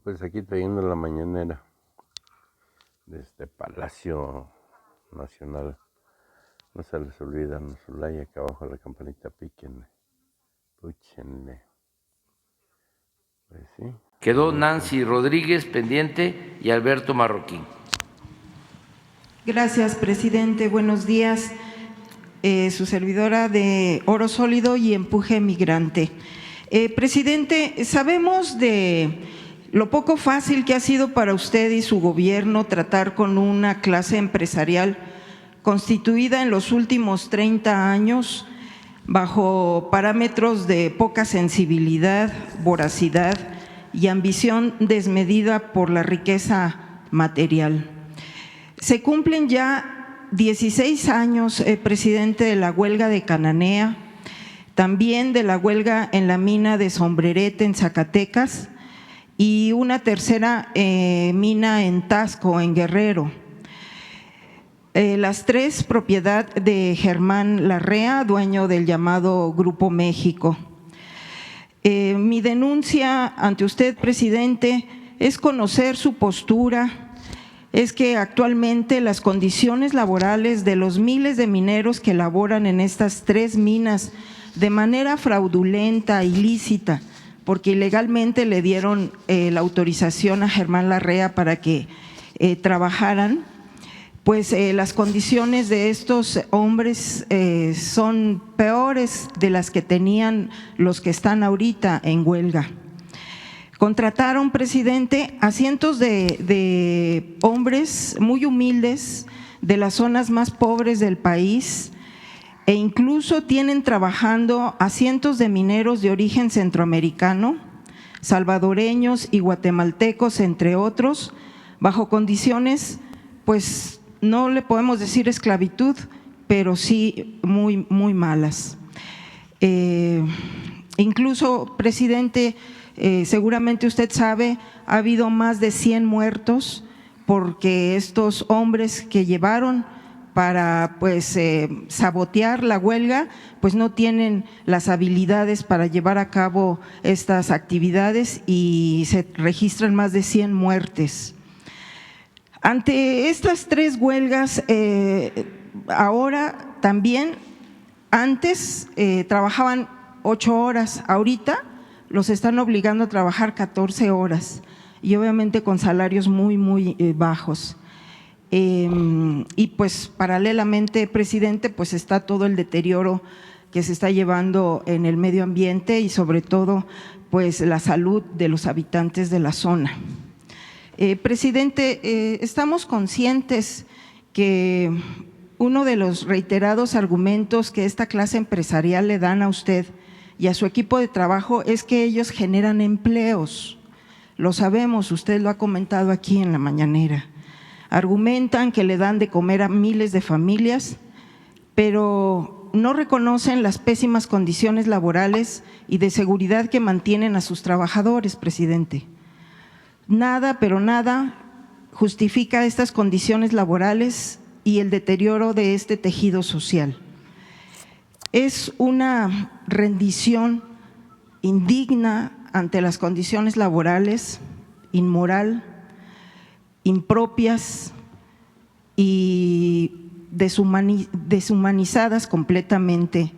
Pues aquí trayendo la mañanera de este Palacio Nacional. No se les olvida, no su like, acá abajo la campanita, píquenle, púchenle. Pues sí. Quedó Nancy Rodríguez pendiente y Alberto Marroquín. Gracias, presidente. Buenos días. Su servidora de Oro Sólido y Empuje Migrante. Presidente, sabemos de lo poco fácil que ha sido para usted y su gobierno tratar con una clase empresarial constituida en los últimos 30 años bajo parámetros de poca sensibilidad, voracidad y ambición desmedida por la riqueza material. Se cumplen ya 16 años, presidente, de la huelga de Cananea, también de la huelga en la mina de Sombrerete en Zacatecas y una tercera mina en Tasco, en Guerrero. Las tres propiedad de Germán Larrea, dueño del llamado Grupo México. Mi denuncia ante usted, presidente, es conocer su postura. Es que actualmente las condiciones laborales de los miles de mineros que laboran en estas tres minas de manera fraudulenta, ilícita, porque ilegalmente le dieron la autorización a Germán Larrea para que trabajaran, pues las condiciones de estos hombres son peores de las que tenían los que están ahorita en huelga. Contrataron, presidente, a cientos de hombres muy humildes de las zonas más pobres del país e incluso tienen trabajando a cientos de mineros de origen centroamericano, salvadoreños y guatemaltecos, entre otros, bajo condiciones, pues no le podemos decir esclavitud, pero sí muy, muy malas. Incluso, presidente, seguramente usted sabe, ha habido más de 100 muertos porque estos hombres que llevaron para sabotear la huelga, pues no tienen las habilidades para llevar a cabo estas actividades y se registran más de 100 muertes. Ante estas tres huelgas, ahora también, antes trabajaban 8 horas, ahorita los están obligando a trabajar 14 horas y obviamente con salarios muy, muy bajos. Y pues paralelamente, presidente, pues está todo el deterioro que se está llevando en el medio ambiente y sobre todo pues la salud de los habitantes de la zona. Presidente, estamos conscientes que uno de los reiterados argumentos que esta clase empresarial le dan a usted y a su equipo de trabajo es que ellos generan empleos. Lo sabemos, usted lo ha comentado aquí en la mañanera. Argumentan que le dan de comer a miles de familias, pero no reconocen las pésimas condiciones laborales y de seguridad que mantienen a sus trabajadores, presidente. Nada, pero nada justifica estas condiciones laborales y el deterioro de este tejido social. Es una rendición indigna ante las condiciones laborales, inmoral, impropias y deshumanizadas completamente.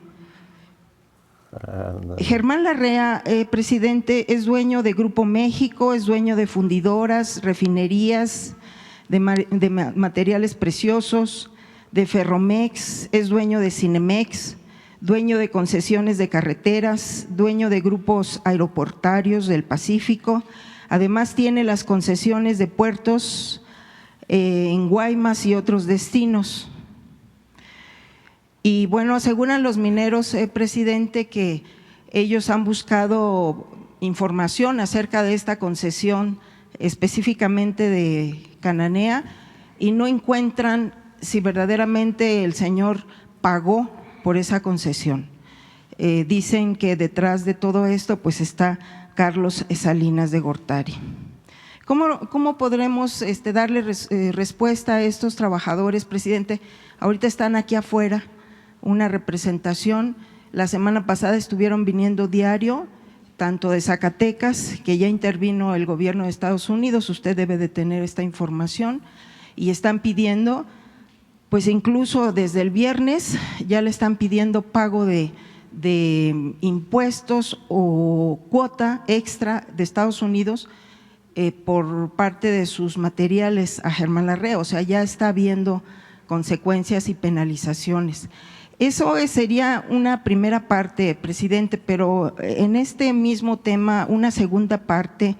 Germán Larrea, presidente, es dueño de Grupo México, es dueño de fundidoras, refinerías, de materiales preciosos, de Ferromex, es dueño de Cinemex, dueño de concesiones de carreteras, dueño de grupos aeroportuarios del Pacífico, además tiene las concesiones de puertos en Guaymas y otros destinos. Y bueno, aseguran los mineros, presidente, que ellos han buscado información acerca de esta concesión específicamente de Cananea y no encuentran si verdaderamente el señor pagó por esa concesión. Dicen que detrás de todo esto pues está Carlos Salinas de Gortari. ¿Cómo podremos darle respuesta a estos trabajadores, presidente? Ahorita están aquí afuera, una representación, la semana pasada estuvieron viniendo diario, tanto de Zacatecas, que ya intervino el gobierno de Estados Unidos, usted debe de tener esta información, y están pidiendo, pues incluso desde el viernes ya le están pidiendo pago de impuestos o cuota extra de Estados Unidos por parte de sus materiales a Germán Larrea, o sea, ya está habiendo consecuencias y penalizaciones. Eso sería una primera parte, presidente, pero en este mismo tema, una segunda parte,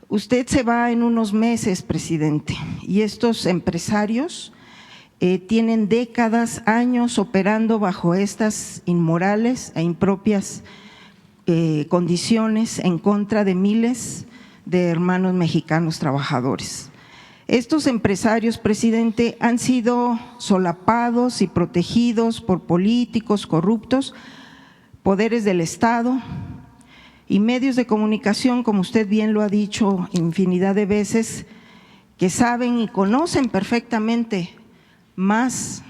usted se va en unos meses, presidente, y estos empresarios tienen décadas, años operando bajo estas inmorales e impropias condiciones en contra de miles de hermanos mexicanos trabajadores. Estos empresarios, presidente, han sido solapados y protegidos por políticos corruptos, poderes del Estado y medios de comunicación, como usted bien lo ha dicho infinidad de veces, que saben y conocen perfectamente más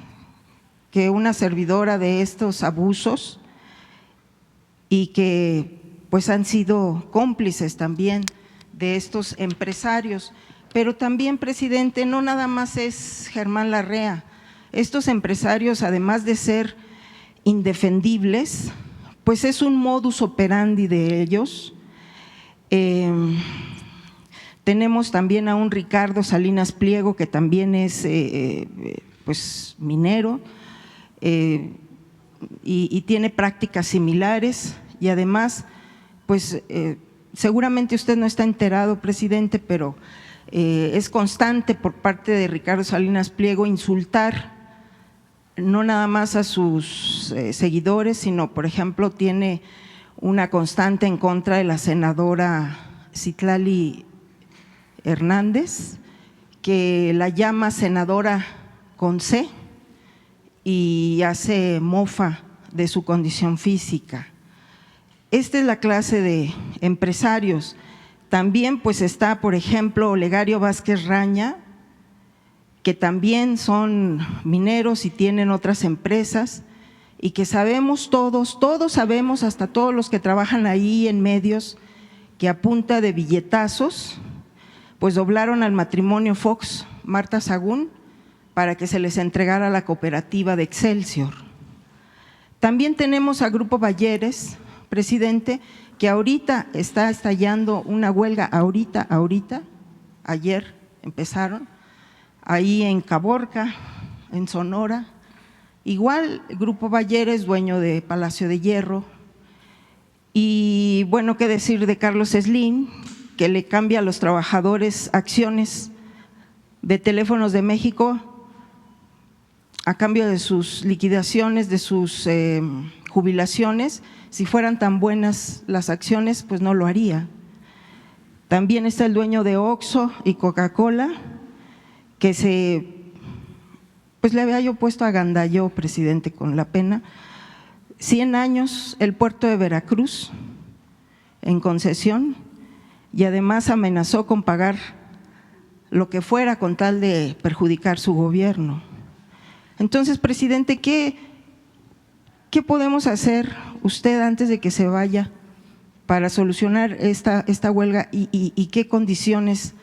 que una servidora de estos abusos y que pues han sido cómplices también de estos empresarios. Pero también, presidente, no nada más es Germán Larrea. Estos empresarios, además de ser indefendibles, pues es un modus operandi de ellos. Tenemos también a un Ricardo Salinas Pliego, que también es pues minero y tiene prácticas similares, y además, pues seguramente usted no está enterado, presidente, pero es constante por parte de Ricardo Salinas Pliego insultar no nada más a sus seguidores, sino, por ejemplo, tiene una constante en contra de la senadora Citlali Hernández, que la llama senadora con C y hace mofa de su condición física. Esta es la clase de empresarios. También pues está, por ejemplo, Olegario Vázquez Raña, que también son mineros y tienen otras empresas, y que sabemos todos sabemos, hasta todos los que trabajan ahí en medios, que a punta de billetazos pues doblaron al matrimonio Fox Marta Sagún para que se les entregara la cooperativa de Excelsior. También tenemos a Grupo Balleres, presidente, que ahorita está estallando una huelga, ahorita, ayer empezaron, ahí en Caborca, en Sonora. Igual Grupo Balleres, dueño de Palacio de Hierro. Y bueno, qué decir de Carlos Slim, que le cambia a los trabajadores acciones de Teléfonos de México a cambio de sus liquidaciones, de sus jubilaciones. Si fueran tan buenas las acciones, pues no lo haría. También está el dueño de Oxxo y Coca-Cola, que pues le había yo puesto a Gandayó, presidente, con la pena. 100 años el puerto de Veracruz en concesión, y además amenazó con pagar lo que fuera con tal de perjudicar su gobierno. Entonces, presidente, ¿qué podemos hacer usted antes de que se vaya para solucionar esta huelga y qué condiciones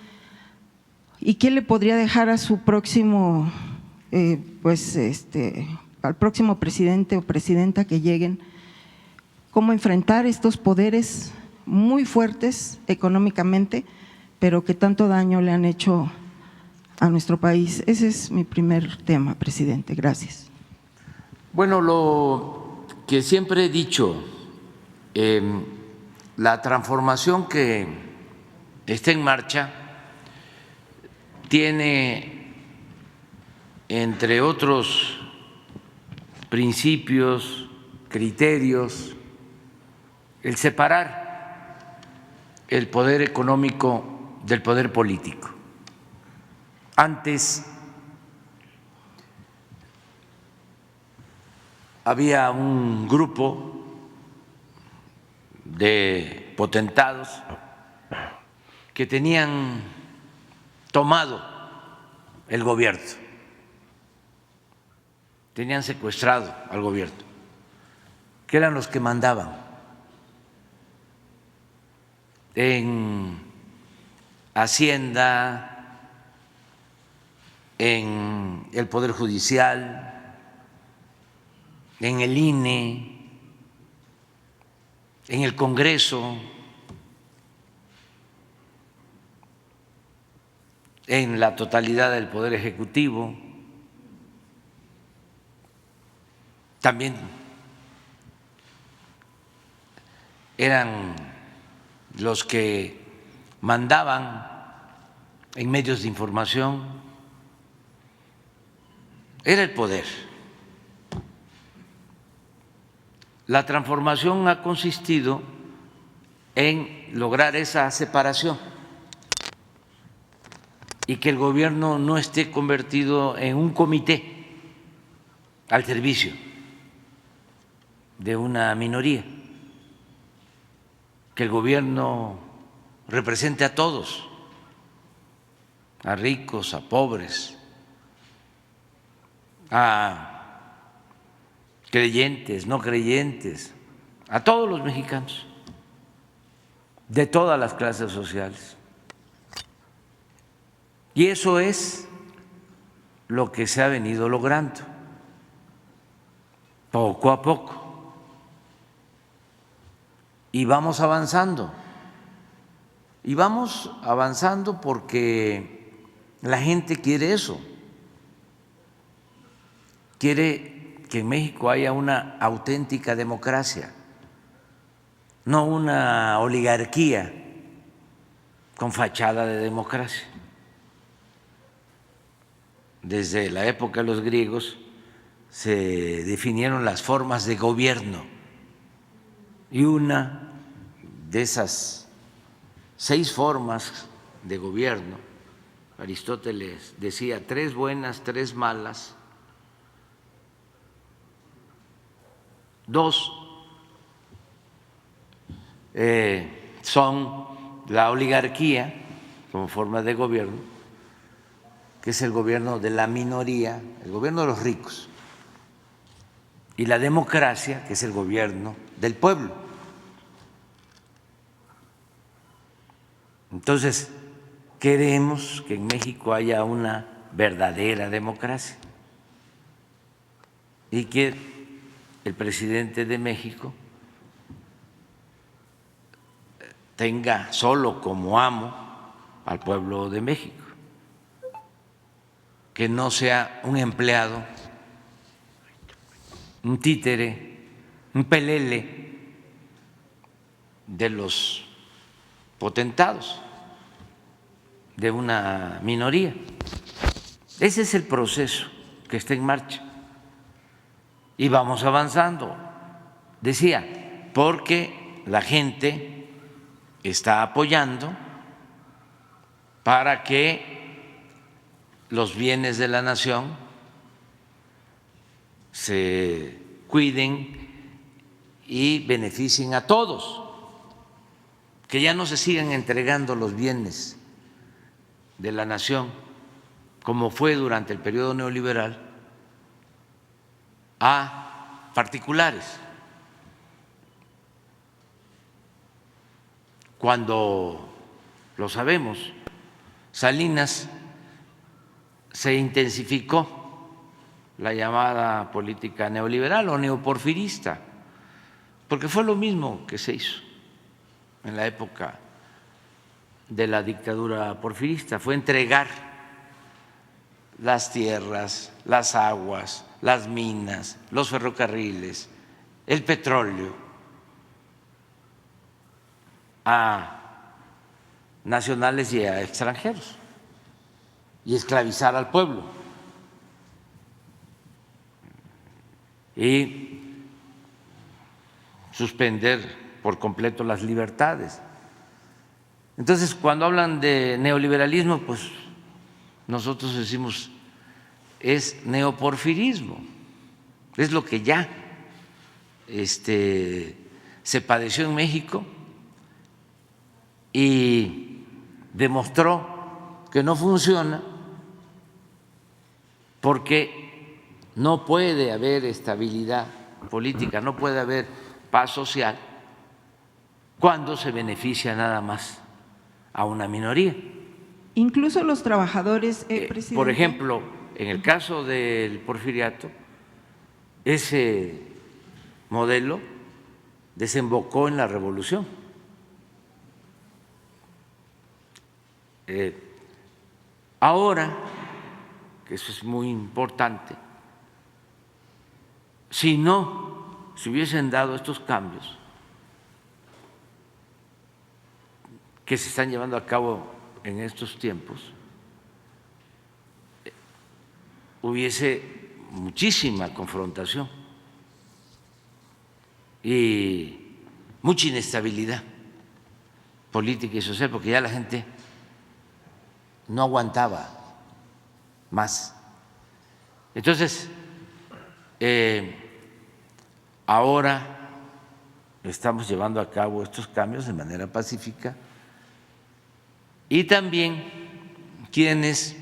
y qué le podría dejar a su próximo, al próximo presidente o presidenta que lleguen? ¿Cómo enfrentar estos poderes muy fuertes económicamente, pero que tanto daño le han hecho a nuestro país? Ese es mi primer tema, presidente. Gracias. Bueno, lo que siempre he dicho, la transformación que está en marcha tiene, entre otros principios, criterios, el separar el poder económico del poder político. Antes había un grupo de potentados que tenían tomado el gobierno, tenían secuestrado al gobierno, que eran los que mandaban. en Hacienda, en el Poder Judicial, en el INE, en el Congreso, en la totalidad del Poder Ejecutivo, también eran los que mandaban en medios de información, era el poder. La transformación ha consistido en lograr esa separación y que el gobierno no esté convertido en un comité al servicio de una minoría, que el gobierno represente a todos, a ricos, a pobres, a creyentes, no creyentes, a todos los mexicanos, de todas las clases sociales. Y eso es lo que se ha venido logrando, poco a poco. Y vamos avanzando. Y vamos avanzando porque la gente quiere eso. Quiere que en México haya una auténtica democracia, no una oligarquía con fachada de democracia. Desde la época de los griegos se definieron las formas de gobierno y una de esas 6 formas de gobierno, Aristóteles decía 3 buenas, 3 malas, 2 son la oligarquía como forma de gobierno, que es el gobierno de la minoría, el gobierno de los ricos, y la democracia, que es el gobierno del pueblo. Entonces, queremos que en México haya una verdadera democracia y que el presidente de México tenga solo como amo al pueblo de México, que no sea un empleado, un títere, un pelele de los potentados, de una minoría. Ese es el proceso que está en marcha y vamos avanzando. Decía, porque la gente está apoyando para que los bienes de la nación se cuiden y beneficien a todos, que ya no se sigan entregando los bienes de la nación, como fue durante el periodo neoliberal, a particulares, cuando, lo sabemos, Salinas se intensificó la llamada política neoliberal o neoporfirista, porque fue lo mismo que se hizo en la época de la dictadura porfirista, fue entregar las tierras, las aguas, las minas, los ferrocarriles, el petróleo a nacionales y a extranjeros y esclavizar al pueblo y suspender por completo las libertades. Entonces, cuando hablan de neoliberalismo, pues nosotros decimos es neoporfirismo, es lo que ya se padeció en México y demostró que no funciona porque no puede haber estabilidad política, no puede haber paz social cuando se beneficia nada más a una minoría. Incluso los trabajadores, presidente. Por ejemplo, en el caso del porfiriato, ese modelo desembocó en la revolución. Ahora, que eso es muy importante, si no se hubiesen dado estos cambios que se están llevando a cabo en estos tiempos, hubiese muchísima confrontación y mucha inestabilidad política y social, porque ya la gente no aguantaba más. Entonces, ahora estamos llevando a cabo estos cambios de manera pacífica y también quienes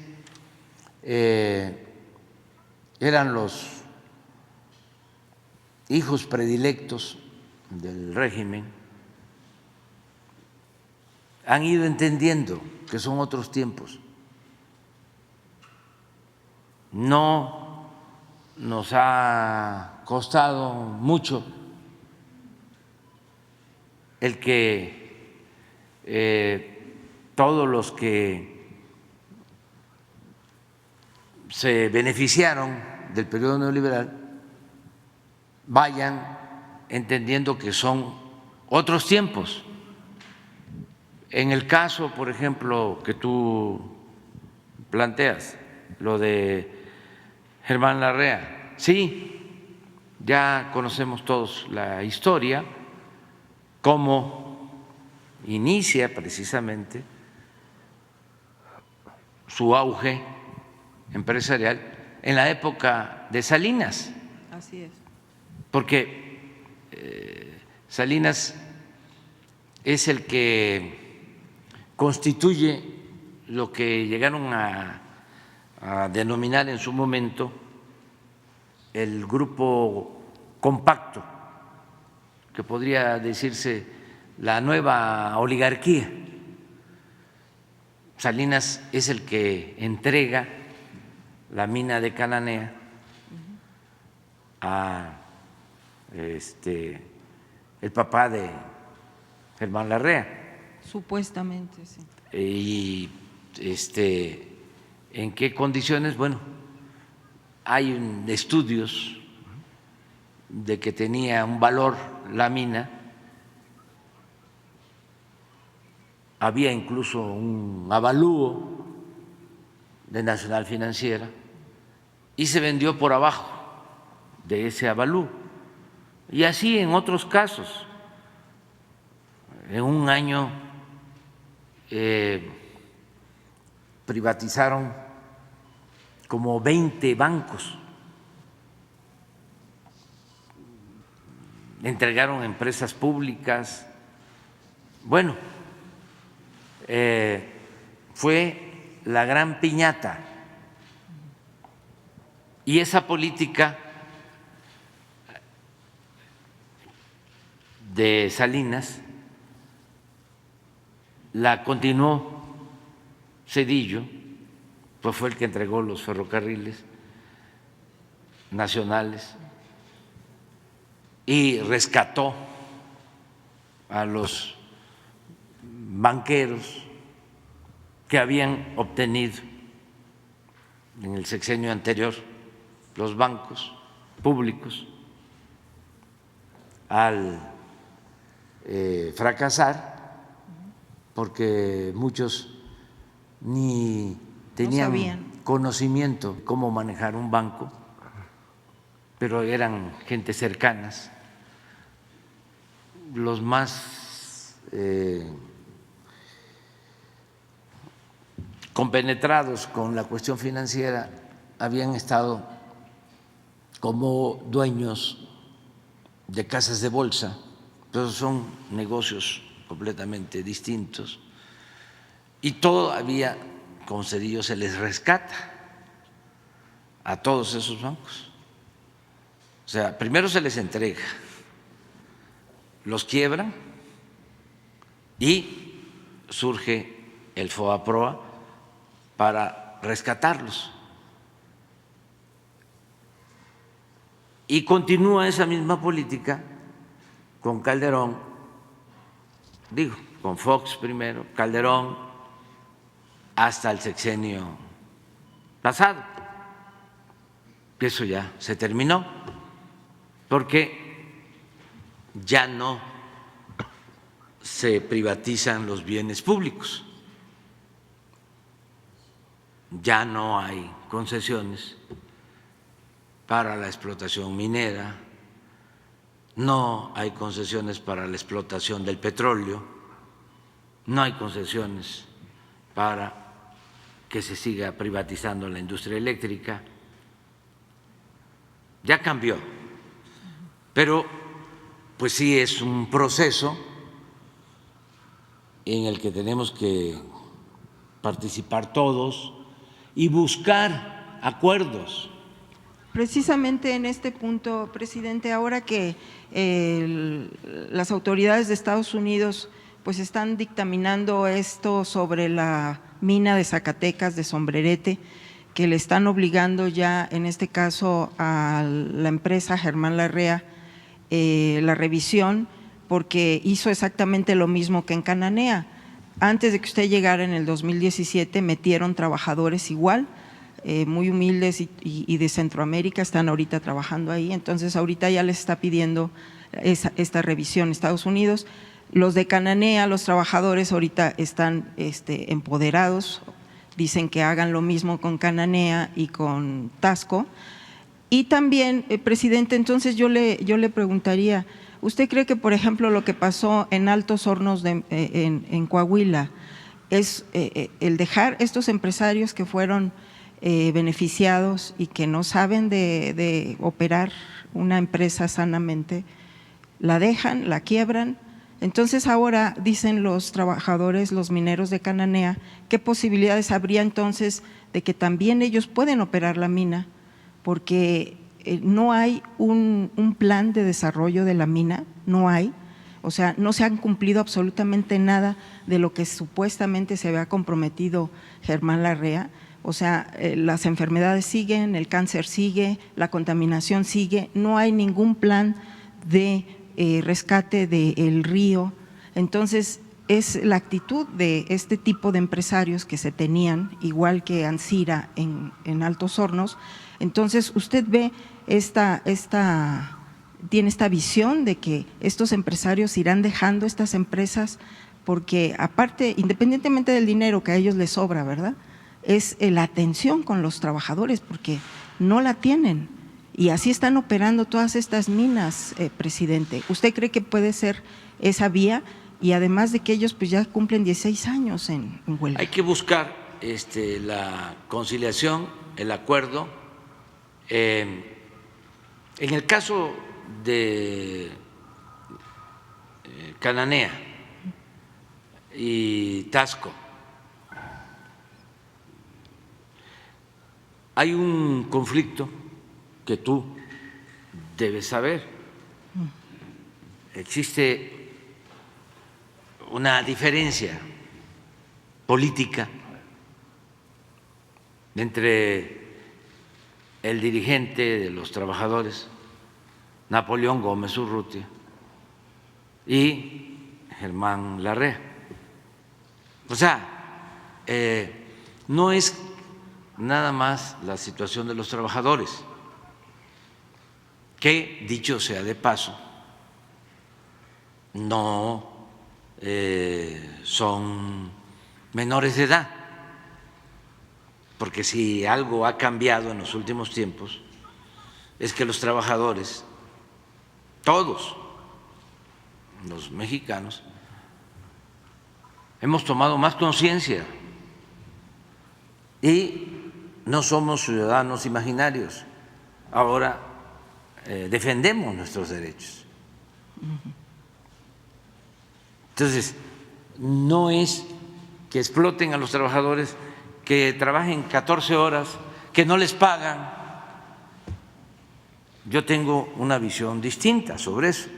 eran los hijos predilectos del régimen han ido entendiendo que son otros tiempos. No nos ha costado mucho el que todos los que se beneficiaron del periodo neoliberal vayan entendiendo que son otros tiempos. En el caso, por ejemplo, que tú planteas, lo de Germán Larrea, sí, ya conocemos todos la historia, cómo inicia precisamente su auge empresarial en la época de Salinas. Así es. Porque Salinas es el que constituye lo que llegaron a denominar en su momento el grupo compacto, que podría decirse la nueva oligarquía. Salinas es el que entrega la mina de Cananea a el papá de Germán Larrea. Supuestamente, sí. Y ¿en qué condiciones? Bueno, hay estudios de que tenía un valor la mina, había incluso un avalúo de Nacional Financiera y se vendió por abajo de ese avalúo. Y así en otros casos. En un año privatizaron como 20 bancos, entregaron empresas públicas. Bueno, fue la gran piñata y esa política de Salinas la continuó Zedillo, pues fue el que entregó los ferrocarriles nacionales y rescató a los banqueros que habían obtenido en el sexenio anterior los bancos públicos al fracasar, porque muchos ni tenían conocimiento de cómo manejar un banco, pero eran gente cercanas. Los más compenetrados con la cuestión financiera habían estado como dueños de casas de bolsa, pero son negocios completamente distintos y todavía con Zedillo se les rescata a todos esos bancos. O sea, primero se les entrega, los quiebran y surge el FOBAPROA para rescatarlos. Y continúa esa misma política con Calderón, digo, con Fox primero, Calderón, hasta el sexenio pasado. Eso ya se terminó, porque ya no se privatizan los bienes públicos, ya no hay concesiones para la explotación minera, no hay concesiones para la explotación del petróleo, no hay concesiones para que se siga privatizando la industria eléctrica. Ya cambió, pero pues sí es un proceso en el que tenemos que participar todos y buscar acuerdos. Precisamente en este punto, presidente, ahora que las autoridades de Estados Unidos pues están dictaminando esto sobre la mina de Zacatecas de Sombrerete, que le están obligando ya en este caso a la empresa Germán Larrea la revisión, porque hizo exactamente lo mismo que en Cananea. Antes de que usted llegara en el 2017 metieron trabajadores igual, muy humildes y de Centroamérica, están ahorita trabajando ahí, entonces ahorita ya les está pidiendo esta revisión Estados Unidos. Los de Cananea, los trabajadores ahorita están empoderados, dicen que hagan lo mismo con Cananea y con Tasco. Y también, presidente, entonces yo le preguntaría, ¿usted cree que, por ejemplo, lo que pasó en Altos Hornos en Coahuila es el dejar estos empresarios que fueron beneficiados y que no saben de operar una empresa sanamente, la dejan, la quiebran? Entonces ahora dicen los trabajadores, los mineros de Cananea, ¿qué posibilidades habría entonces de que también ellos pueden operar la mina? Porque no hay un plan de desarrollo de la mina, no hay, o sea, no se han cumplido absolutamente nada de lo que supuestamente se había comprometido Germán Larrea. O sea, las enfermedades siguen, el cáncer sigue, la contaminación sigue, no hay ningún plan de rescate del río. Entonces es la actitud de este tipo de empresarios que se tenían, igual que Ancira en Altos Hornos. Entonces usted ve tiene esta visión de que estos empresarios irán dejando estas empresas, porque aparte, independientemente del dinero que a ellos les sobra, ¿verdad?, es la atención con los trabajadores, porque no la tienen. Y así están operando todas estas minas, presidente. ¿Usted cree que puede ser esa vía? Y además de que ellos pues ya cumplen 16 años en huelga. Hay que buscar la conciliación, el acuerdo. En el caso de Cananea y Tasco, hay un conflicto que tú debes saber. Existe una diferencia política entre el dirigente de los trabajadores, Napoleón Gómez Urrutia, y Germán Larrea. O sea, no es nada más la situación de los trabajadores, que dicho sea de paso, no son menores de edad, porque si algo ha cambiado en los últimos tiempos es que los trabajadores, todos los mexicanos, hemos tomado más conciencia y no somos ciudadanos imaginarios. Ahora defendemos nuestros derechos. Entonces, no es que exploten a los trabajadores, que trabajen 14 horas, que no les pagan. Yo tengo una visión distinta sobre eso.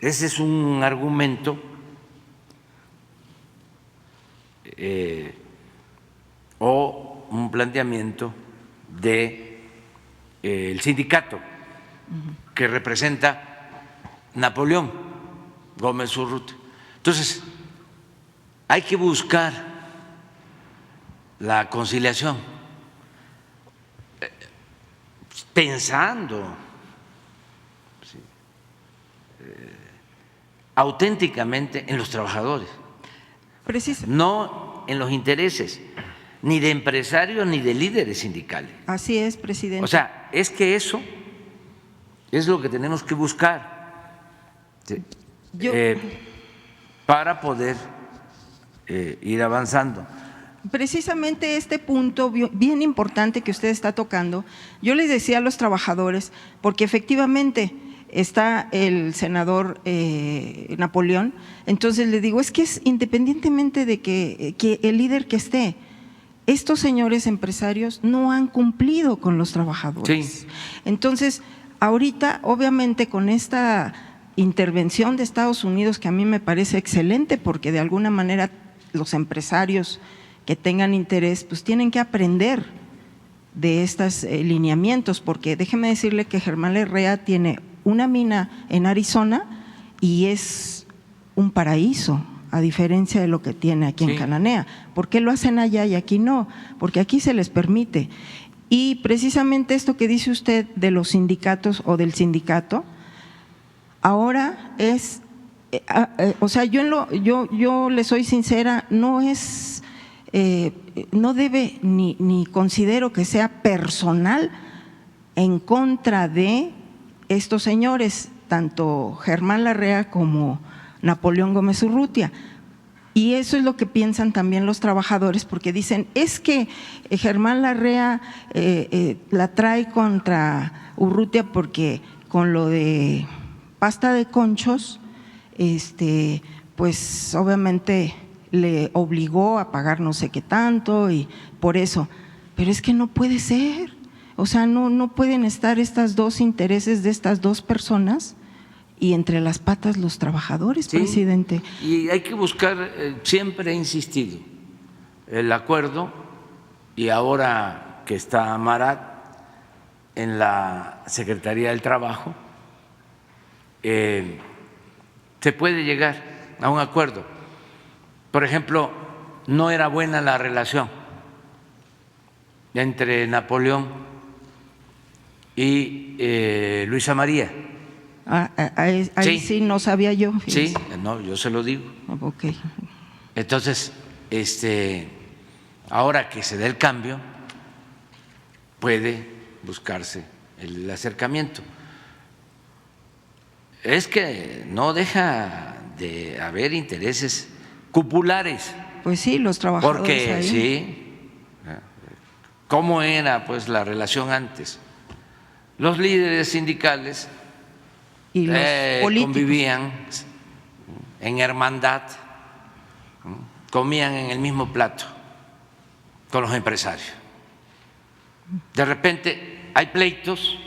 ese es un argumento o un planteamiento de el sindicato que representa Napoleón Gómez Urrutia. Entonces, hay que buscar la conciliación pensando auténticamente en los trabajadores, no en los intereses ni de empresarios ni de líderes sindicales. Así es, presidente. O sea, es que eso es lo que tenemos que buscar para poder ir avanzando. Precisamente este punto bien importante que usted está tocando, yo les decía a los trabajadores, porque efectivamente está el senador Napoleón, entonces le digo, es que es independientemente de que el líder que esté, estos señores empresarios no han cumplido con los trabajadores. Sí. Entonces, ahorita, obviamente, con esta intervención de Estados Unidos, que a mí me parece excelente, porque de alguna manera los empresarios que tengan interés, pues tienen que aprender de estos lineamientos, porque déjeme decirle que Germán Larrea tiene una mina en Arizona y es un paraíso, a diferencia de lo que tiene aquí en Cananea. ¿Por qué lo hacen allá y aquí no? Porque aquí se les permite. Y precisamente esto que dice usted de los sindicatos o del sindicato, ahora es, o sea, yo le soy sincera, no es, no debe ni considero que sea personal en contra de estos señores, tanto Germán Larrea como Napoleón Gómez Urrutia. Y eso es lo que piensan también los trabajadores, porque dicen, es que Germán Larrea la trae contra Urrutia porque con lo de pasta de conchos, pues obviamente le obligó a pagar no sé qué tanto y por eso. Pero es que no puede ser, o sea, no pueden estar estos dos intereses de estas dos personas y entre las patas los trabajadores, presidente. Y hay que buscar, siempre he insistido, el acuerdo, y ahora que está Marat en la Secretaría del Trabajo, se puede llegar a un acuerdo. Por ejemplo, no era buena la relación entre Napoleón y Luisa María. Ahí sí no sabía yo. Sí, no, yo se lo digo. Okay. Entonces, ahora que se dé el cambio, puede buscarse el acercamiento. Es que no deja de haber intereses cupulares. Pues sí, los trabajadores. Porque ahí. sí, ¿cómo era pues la relación antes? Los líderes sindicales y los políticos convivían en hermandad, comían en el mismo plato con los empresarios. De repente hay pleitos,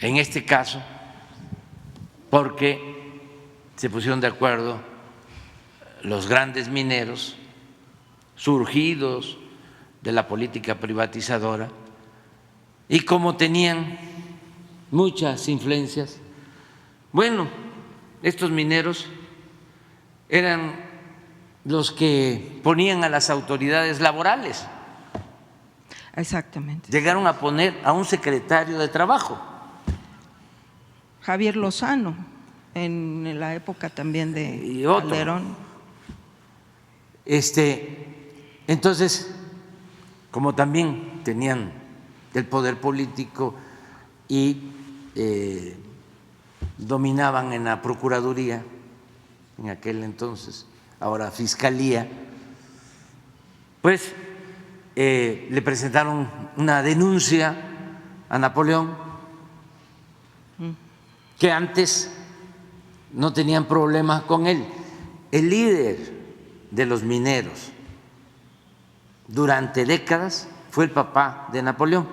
en este caso, porque se pusieron de acuerdo los grandes mineros surgidos de la política privatizadora y como tenían muchas influencias, bueno, estos mineros eran los que ponían a las autoridades laborales. Exactamente. Llegaron a poner a un secretario de Trabajo, Javier Lozano, en la época también de Calderón. Entonces, como también tenían el poder político y dominaban en la Procuraduría, en aquel entonces, ahora Fiscalía, pues le presentaron una denuncia a Napoleón, que antes no tenían problemas con él. El líder de los mineros durante décadas fue el papá de Napoleón.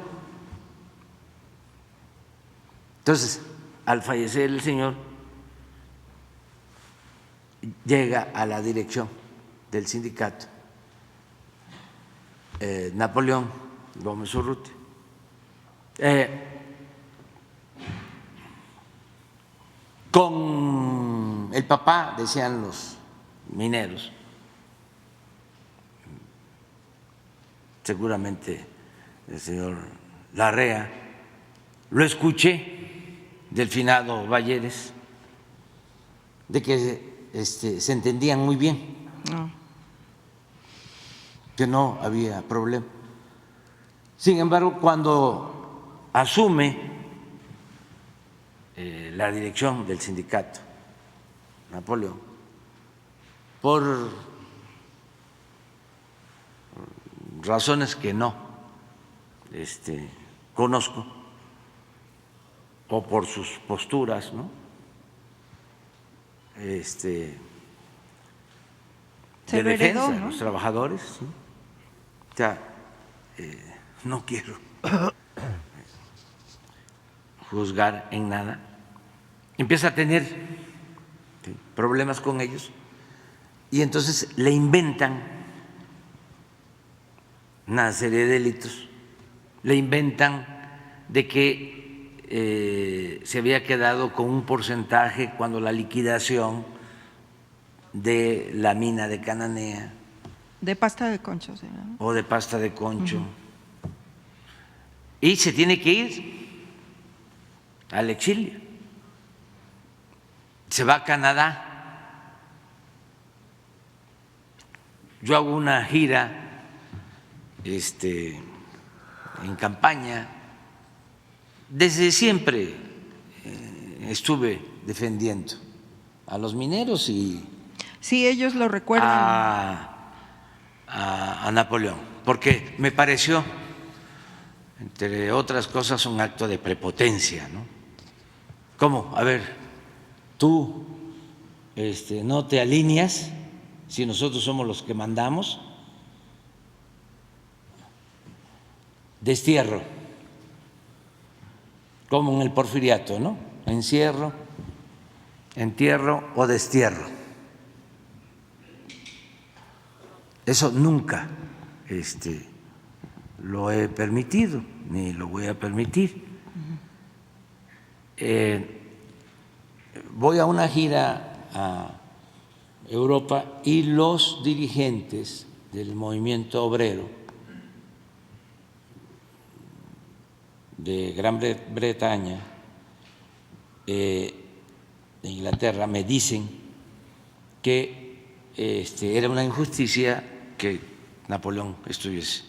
Entonces, al fallecer el señor, llega a la dirección del sindicato Napoleón Gómez Urrutia. Con el papá, decían los mineros, seguramente el señor Larrea, lo escuché del finado Balleres, de que se entendían muy bien, que no había problema. Sin embargo, cuando asume la dirección del sindicato Napoleón, por razones que no conozco, o por sus posturas, ¿no? De defensa de los trabajadores, ¿sí? O sea, no quiero juzgar en nada. Empieza a tener problemas con ellos y entonces le inventan una serie de delitos, le inventan de que se había quedado con un porcentaje cuando la liquidación de la mina de Cananea. De pasta de concho, ¿sí? O de pasta de concho. Y se tiene que ir al exilio. Se va a Canadá. Yo hago una gira en campaña. Desde siempre estuve defendiendo a los mineros y sí, ellos lo recuerdan. A Napoleón, porque me pareció, entre otras cosas, un acto de prepotencia, ¿no? ¿Cómo? A ver, tú no te alineas si nosotros somos los que mandamos. Destierro, como en el Porfiriato, ¿no? Encierro, entierro o destierro. Eso nunca lo he permitido, ni lo voy a permitir. Voy a una gira a Europa y los dirigentes del movimiento obrero de Gran Bretaña, de Inglaterra, me dicen que era una injusticia que Napoleón estuviese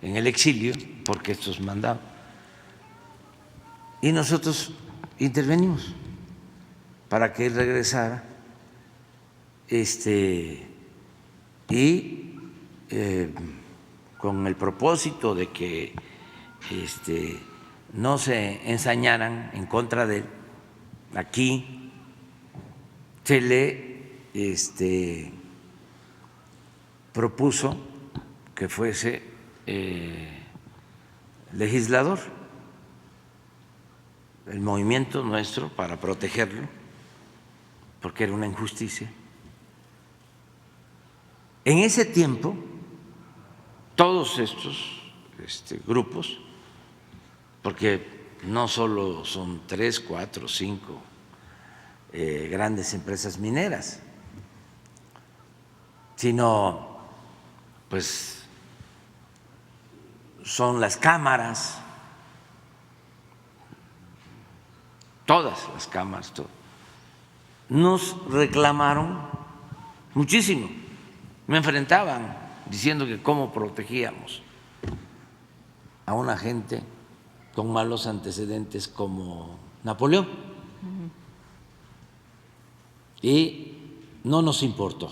en el exilio porque estos mandaban. Y nosotros intervenimos para que él regresara y con el propósito de que no se ensañaran en contra de él. Aquí se le propuso que fuese legislador, el movimiento nuestro, para protegerlo, porque era una injusticia. En ese tiempo, todos estos grupos, porque no solo son 3, 4, 5 grandes empresas mineras, sino pues son las cámaras, todas las cámaras, nos reclamaron muchísimo, me enfrentaban diciendo que cómo protegíamos a una gente con malos antecedentes como Napoleón. Y no nos importó.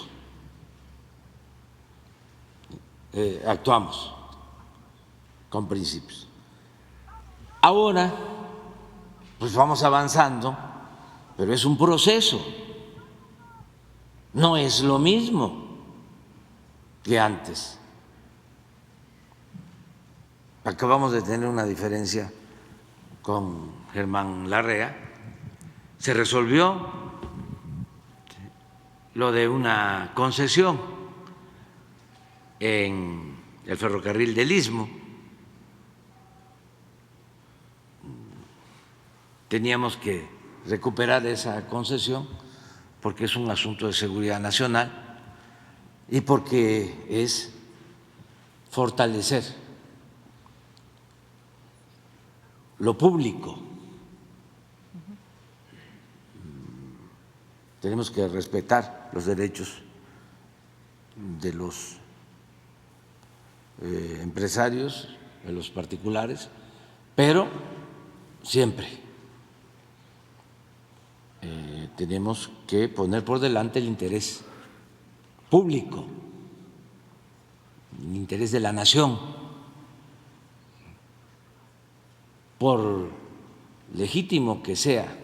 Actuamos con principios. Ahora, pues vamos avanzando, pero es un proceso, no es lo mismo que antes. Acabamos de tener una diferencia con Germán Larrea se resolvió lo de una concesión en el ferrocarril del Istmo. Teníamos que recuperar esa concesión porque es un asunto de seguridad nacional y porque es fortalecer lo público. Tenemos que respetar los derechos de los empresarios, de los particulares, pero siempre tenemos que poner por delante el interés público, el interés de la nación, por legítimo que sea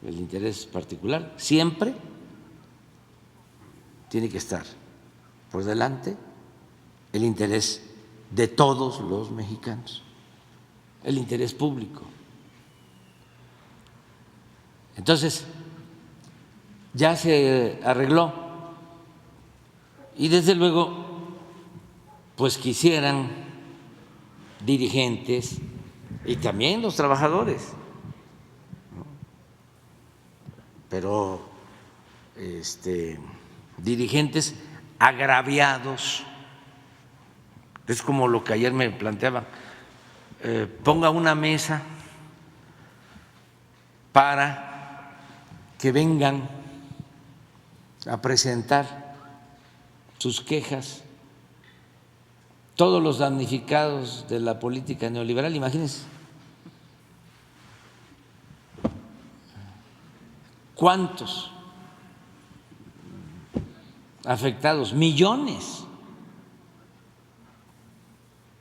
el interés particular, siempre tiene que estar por delante el interés de todos los mexicanos, el interés público. Entonces, ya se arregló y desde luego, pues quisieran dirigentes y también los trabajadores, ¿no? Pero dirigentes agraviados, es como lo que ayer me planteaban, ponga una mesa para que vengan a presentar sus quejas todos los damnificados de la política neoliberal, imagínense. ¿Cuántos afectados? Millones.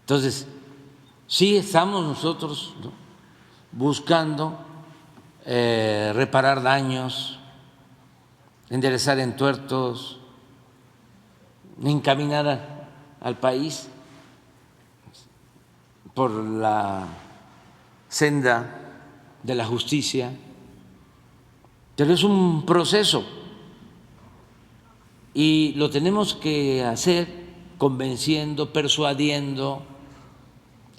Entonces, sí estamos nosotros, ¿no?, buscando reparar daños, enderezar entuertos, encaminar al país por la senda de la justicia, pero es un proceso y lo tenemos que hacer convenciendo, persuadiendo,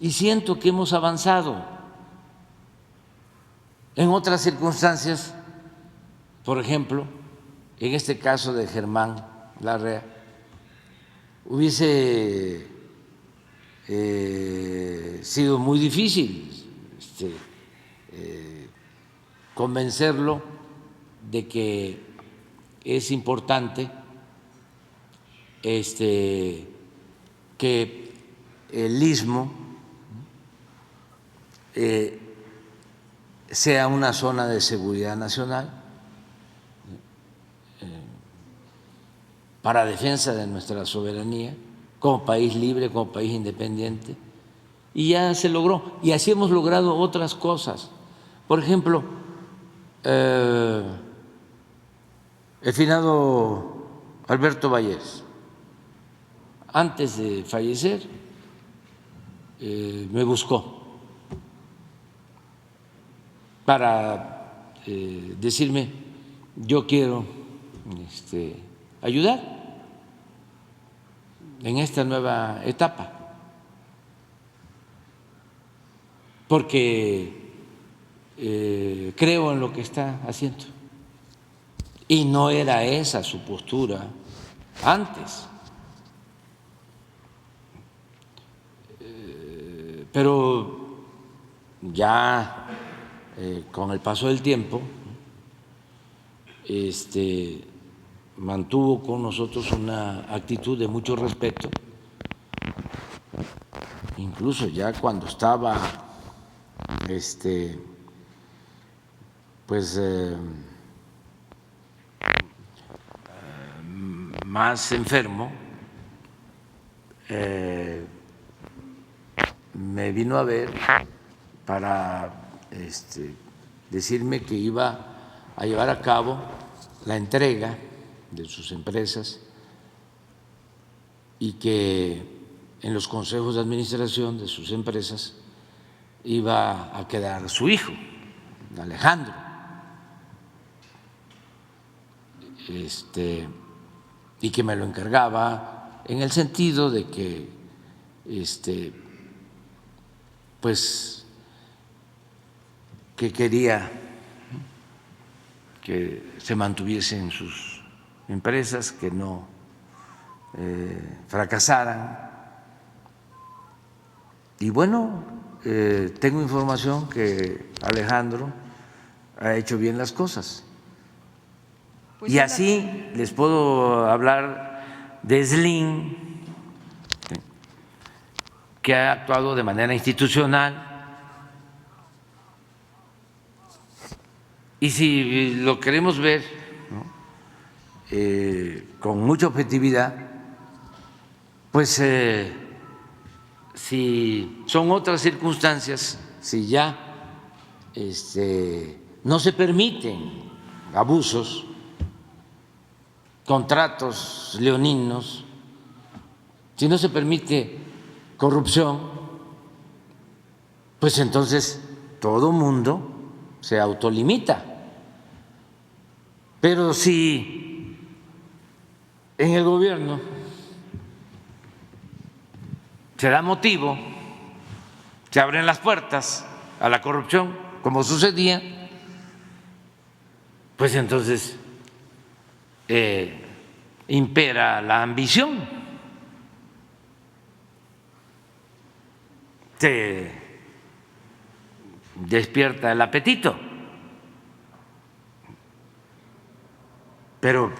y siento que hemos avanzado. En otras circunstancias, por ejemplo, en este caso de Germán Larrea, hubiese sido muy difícil convencerlo de que es importante que el Istmo sea una zona de seguridad nacional para defensa de nuestra soberanía como país libre, como país independiente, y ya se logró, y así hemos logrado otras cosas. Por ejemplo, el finado Alberto Valles, antes de fallecer, me buscó para decirme: yo quiero ayudar en esta nueva etapa, porque creo en lo que está haciendo. Y no era esa su postura antes. Pero ya con el paso del tiempo mantuvo con nosotros una actitud de mucho respeto, incluso ya cuando estaba pues más enfermo, me vino a ver para decirme que iba a llevar a cabo la entrega de sus empresas y que en los consejos de administración de sus empresas iba a quedar su hijo, Alejandro. y que me lo encargaba en el sentido de que pues que quería que se mantuviesen sus empresas, que no fracasaran. Y bueno, tengo información que Alejandro ha hecho bien las cosas. Pues y así les puedo hablar de Slim, que ha actuado de manera institucional. Y si lo queremos ver, ¿no?, con mucha objetividad, pues si son otras circunstancias, si ya no se permiten abusos, contratos leoninos, si no se permite corrupción, pues entonces todo mundo se autolimita. Pero si en el gobierno se da motivo, se abren las puertas a la corrupción, como sucedía, pues entonces impera la ambición, se despierta el apetito. Pero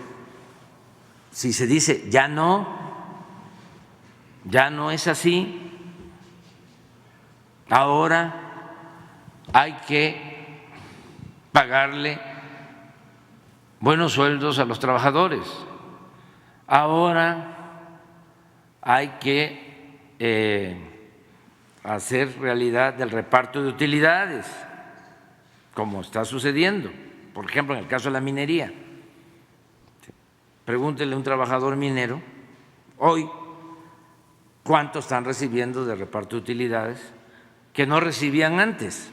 si se dice ya no es así, ahora hay que pagarle buenos sueldos a los trabajadores, ahora hay que hacer realidad el reparto de utilidades, como está sucediendo, por ejemplo, en el caso de la minería. Pregúntele a un trabajador minero hoy cuánto están recibiendo de reparto de utilidades que no recibían antes.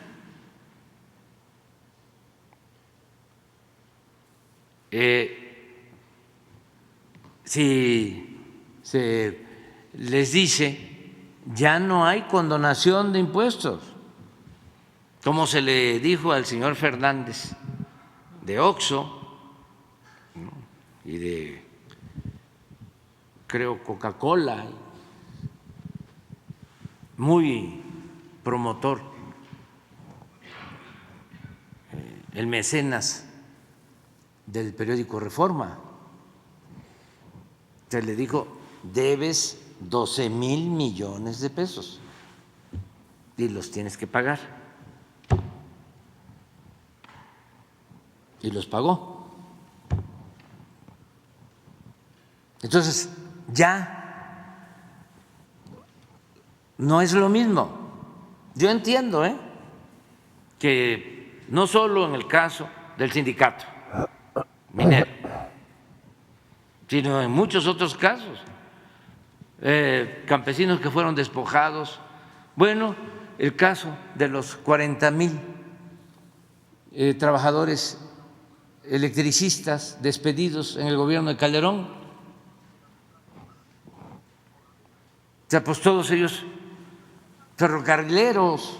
Si se les dice ya no hay condonación de impuestos, como se le dijo al señor Fernández de Oxxo, ¿no?, y de, creo, Coca-Cola, muy promotor, el mecenas del periódico Reforma. Se le dijo, debes 12,000 millones de pesos y los tienes que pagar. Y los pagó. Entonces, ya no es lo mismo. Yo entiendo que no solo en el caso del sindicato minero, sino en muchos otros casos, campesinos que fueron despojados. Bueno, el caso de los 40,000 trabajadores electricistas despedidos en el gobierno de Calderón. O sea, pues todos ellos, ferrocarrileros,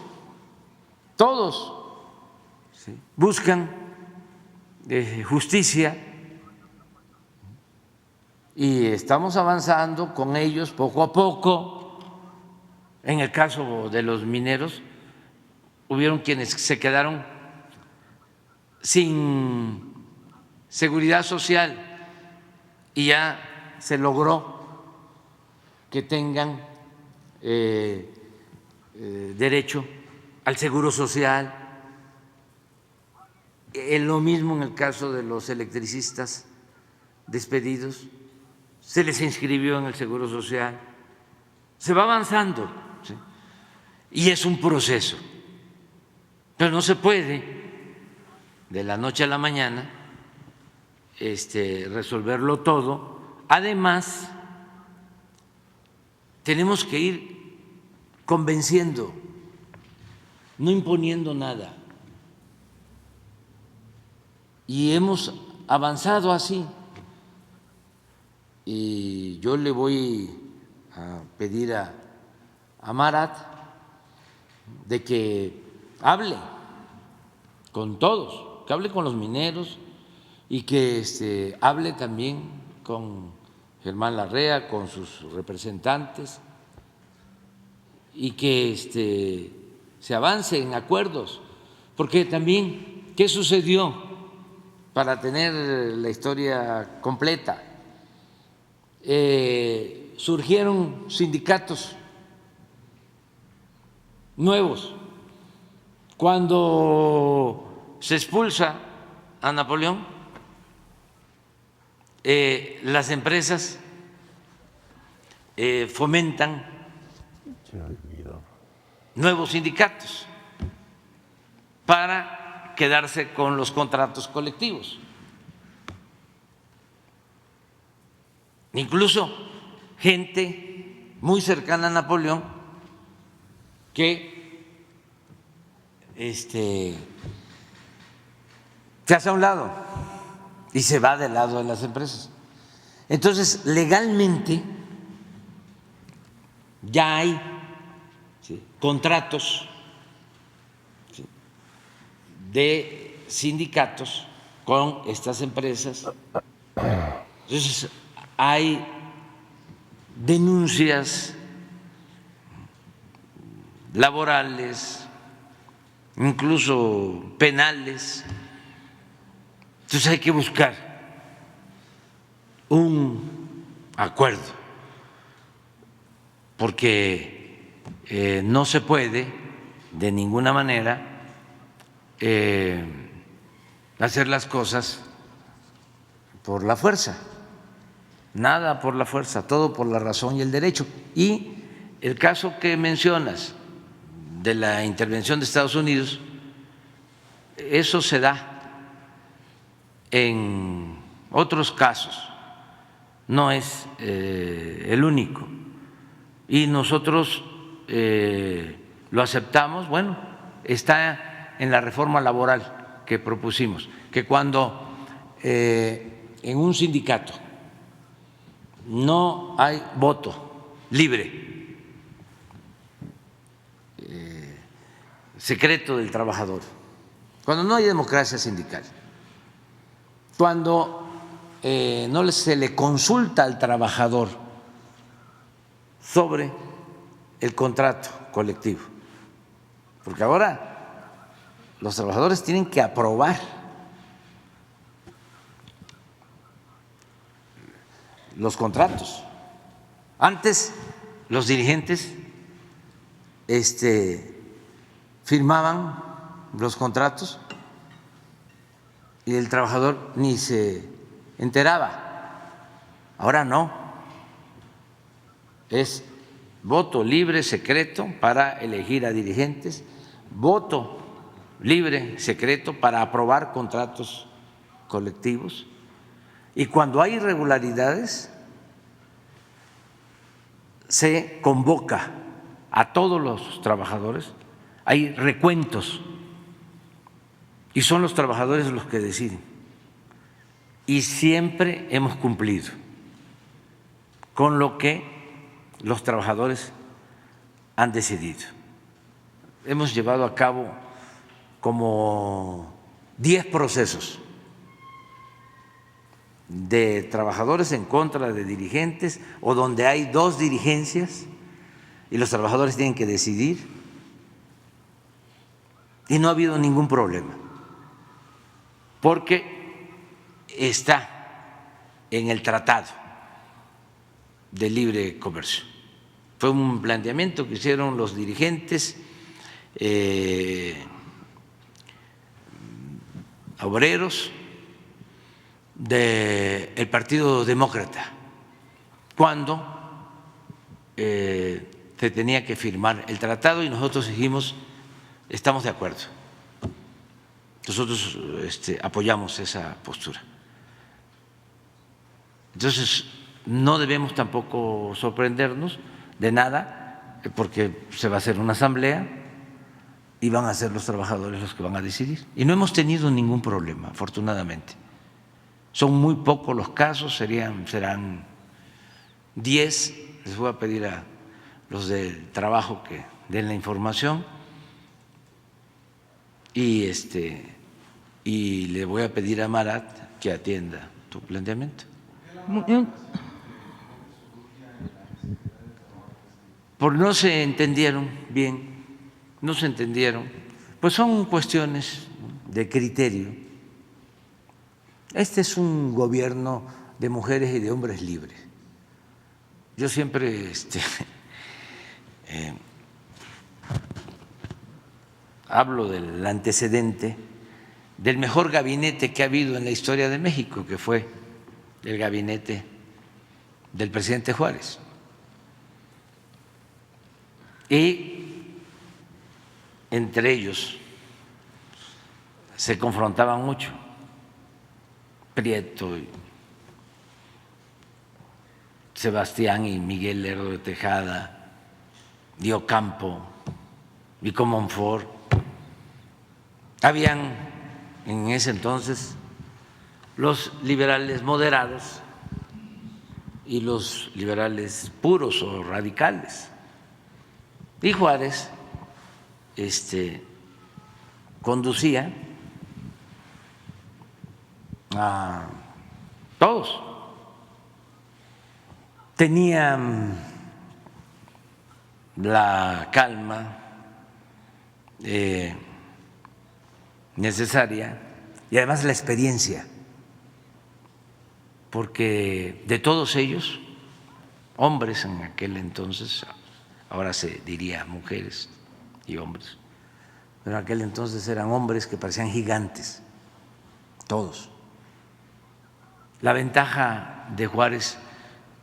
todos, ¿sí?, buscan justicia y estamos avanzando con ellos poco a poco. En el caso de los mineros, hubieron quienes se quedaron sin seguridad social y ya se logró que tengan derecho al seguro social. Lo mismo en el caso de los electricistas despedidos, se les inscribió en el seguro social. Se va avanzando, ¿sí?, y es un proceso, pero no se puede de la noche a la mañana resolverlo todo. Además, tenemos que ir convenciendo, no imponiendo nada. Y hemos avanzado así y yo le voy a pedir a Marat de que hable con todos, que hable con los mineros y que hable también con Germán Larrea, con sus representantes, y que se avance en acuerdos, porque también, ¿qué sucedió? Para tener la historia completa, surgieron sindicatos nuevos. Cuando se expulsa a Napoleón, las empresas fomentan Se me olvidó. nuevos sindicatos para quedarse con los contratos colectivos. Incluso gente muy cercana a Napoleón que se hace a un lado y se va del lado de las empresas. Entonces, legalmente ya hay contratos de sindicatos con estas empresas. Entonces, hay denuncias laborales, incluso penales. Entonces hay que buscar un acuerdo, porque no se puede de ninguna manera hacer las cosas por la fuerza, nada por la fuerza, todo por la razón y el derecho. Y el caso que mencionas de la intervención de Estados Unidos, eso se da en otros casos, no es el único. Y nosotros lo aceptamos. Bueno, está en la reforma laboral que propusimos, que cuando en un sindicato no hay voto libre, secreto del trabajador, cuando no hay democracia sindical, cuando no se le consulta al trabajador sobre el contrato colectivo, porque ahora los trabajadores tienen que aprobar los contratos. Antes los dirigentes firmaban los contratos y el trabajador ni se enteraba. Ahora no, es voto libre, secreto para elegir a dirigentes, voto libre, secreto para aprobar contratos colectivos, y cuando hay irregularidades se convoca a todos los trabajadores, hay recuentos y son los trabajadores los que deciden. Y siempre hemos cumplido con lo que los trabajadores han decidido. Hemos llevado a cabo como 10 procesos de trabajadores en contra de dirigentes, o donde hay dos dirigencias y los trabajadores tienen que decidir, y no ha habido ningún problema, porque está en el Tratado de Libre Comercio. Fue un planteamiento que hicieron los dirigentes obreros del Partido Demócrata cuando se tenía que firmar el tratado, y nosotros dijimos: estamos de acuerdo, nosotros apoyamos esa postura. Entonces no debemos tampoco sorprendernos de nada, porque se va a hacer una asamblea y van a ser los trabajadores los que van a decidir, y no hemos tenido ningún problema, afortunadamente. Son muy pocos los casos, serán 10, les voy a pedir a los del trabajo que den la información y le voy a pedir a Marat que atienda tu planteamiento. Porque no se entendieron bien, no se entendieron, pues son cuestiones de criterio. Este es un gobierno de mujeres y de hombres libres. Yo siempre hablo del antecedente del mejor gabinete que ha habido en la historia de México, que fue el gabinete del presidente Juárez. Y entre ellos se confrontaban mucho, Prieto, y Sebastián y Miguel Lerdo de Tejada, y Ocampo y Comonfort. Habían en ese entonces los liberales moderados y los liberales puros o radicales. Y Juárez conducía a todos. Tenían la calma necesaria y además la experiencia, porque de todos ellos, hombres en aquel entonces, ahora se diría mujeres y hombres, pero en aquel entonces eran hombres que parecían gigantes, todos. La ventaja de Juárez,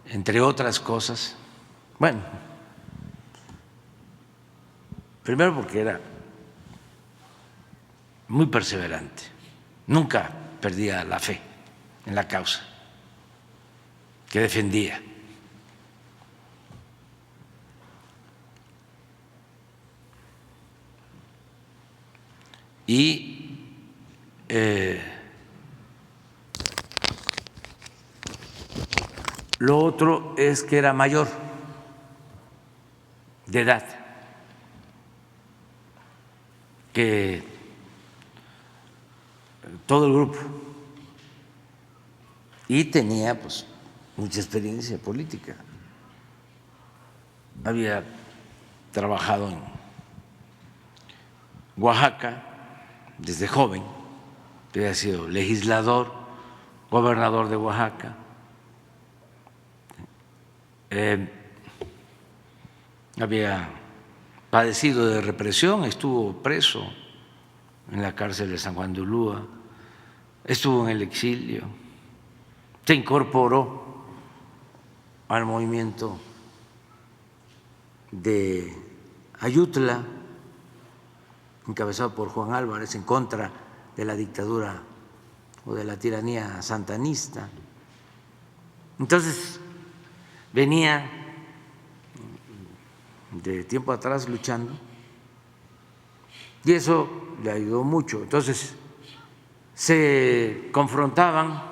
entre otras cosas, bueno, primero porque era muy perseverante, nunca perdía la fe en la causa que defendía. Y lo otro es que era mayor de edad que todo el grupo y tenía pues mucha experiencia política. Había trabajado en Oaxaca desde joven, había sido legislador, gobernador de Oaxaca. Había padecido de represión, estuvo preso en la cárcel de San Juan de Ulúa, estuvo en el exilio, se incorporó al movimiento de Ayutla, encabezado por Juan Álvarez, en contra de la dictadura o de la tiranía santanista. Entonces, venía de tiempo atrás luchando y eso le ayudó mucho. Entonces, se confrontaban,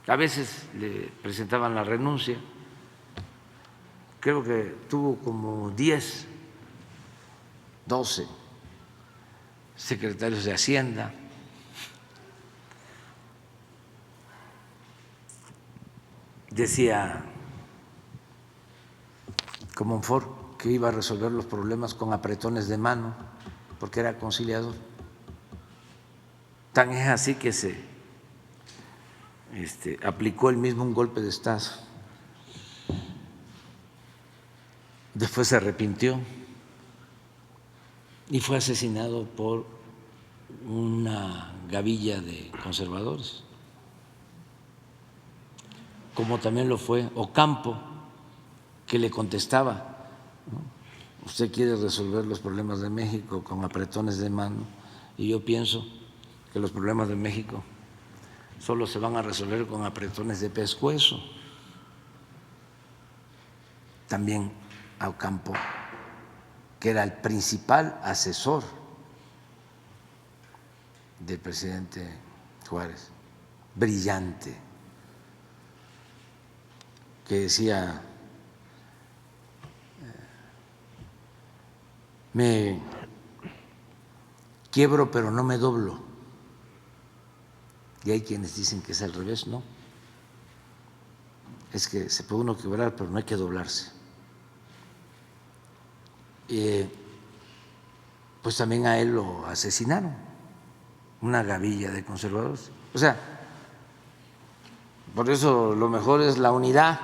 a veces le presentaban la renuncia, creo que tuvo como 10, 12 secretarios de Hacienda. Decía Comonfort que iba a resolver los problemas con apretones de mano, porque era conciliador. Tan es así que se aplicó él mismo un golpe de Estado. Después se arrepintió y fue asesinado por una gavilla de conservadores, como también lo fue Ocampo, que le contestaba: usted quiere resolver los problemas de México con apretones de mano, y yo pienso que los problemas de México solo se van a resolver con apretones de pescuezo. También a Ocampo, que era el principal asesor del presidente Juárez, brillante, que decía, me quiebro pero no me doblo. Y hay quienes dicen que es al revés, no. Es que se puede uno quebrar, pero no hay que doblarse. Pues también a él lo asesinaron, una gavilla de conservadores. O sea, por eso lo mejor es la unidad.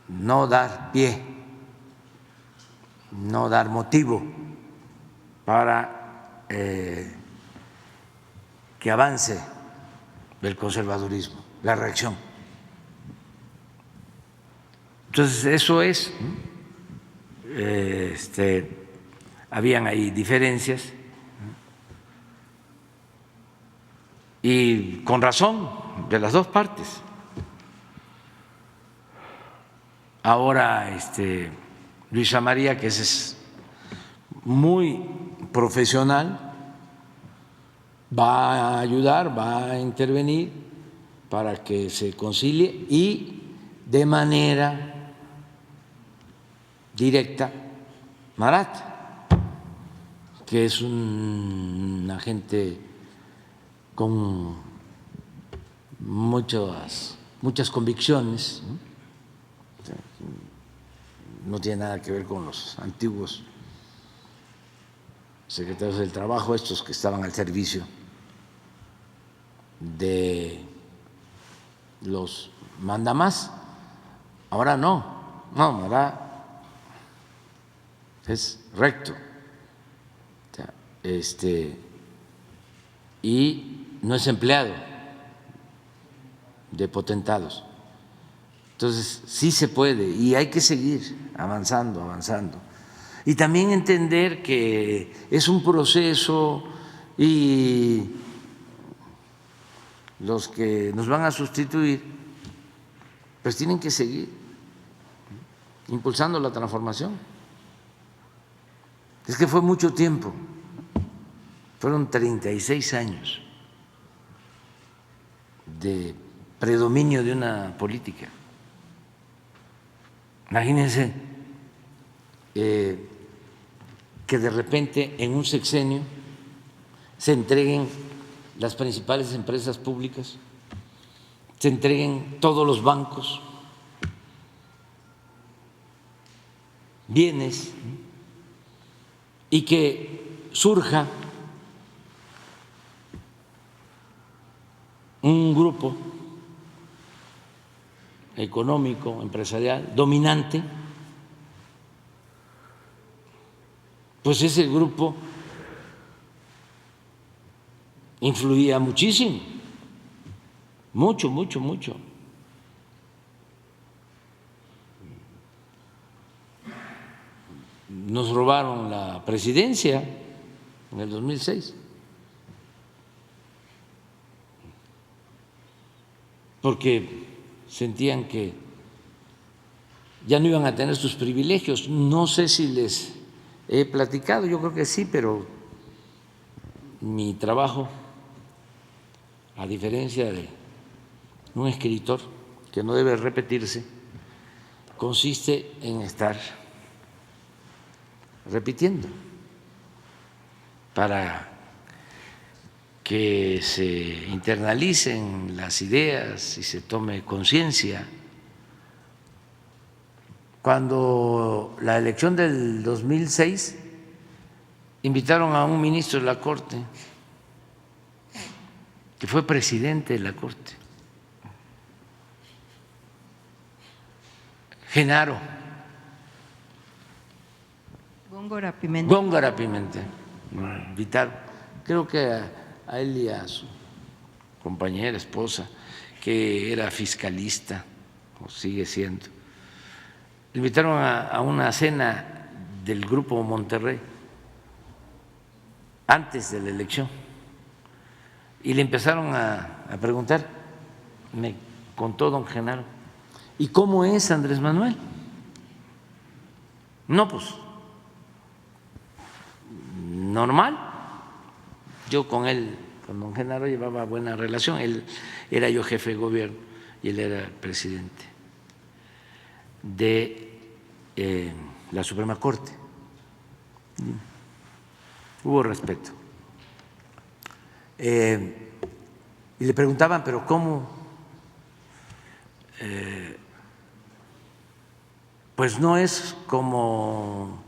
No dar pie, no dar motivo para que avance el conservadurismo, la reacción. Entonces, eso es. Habían ahí diferencias y con razón de las dos partes. Ahora, Luisa María, que es muy profesional, va a ayudar, va a intervenir para que se concilie y de manera directa Marat, que es una gente con muchas convicciones, no tiene nada que ver con los antiguos secretarios del Trabajo, estos que estaban al servicio de los mandamás. Ahora no, ahora es recto, y no es empleado de potentados. Entonces, sí se puede y hay que seguir avanzando. Y también entender que es un proceso y los que nos van a sustituir, pues tienen que seguir impulsando la transformación. Es que fue mucho tiempo, fueron 36 años de predominio de una política. Imagínense que de repente en un sexenio se entreguen las principales empresas públicas, se entreguen todos los bancos, bienes, y que surja un grupo económico, empresarial, dominante, pues ese grupo influía muchísimo, mucho. Nos robaron la presidencia en el 2006, porque sentían que ya no iban a tener sus privilegios. No sé si les he platicado, yo creo que sí, pero mi trabajo, a diferencia de un escritor que no debe repetirse, consiste en estar repitiendo para que se internalicen las ideas y se tome conciencia. Cuando la elección del 2006 invitaron a un ministro de la Corte, que fue presidente de la Corte, Genaro Góngora Pimentel, invitaron, creo que a él y a su compañera, esposa, que era fiscalista, o sigue siendo. Le invitaron a una cena del Grupo Monterrey antes de la elección y le empezaron a preguntar, me contó don Genaro, ¿y cómo es Andrés Manuel? No, pues normal. Yo con él con don Genaro llevaba buena relación. Él era yo jefe de gobierno y él era el presidente de la Suprema Corte. Hubo respeto. Y le preguntaban, pero ¿cómo? Pues no es como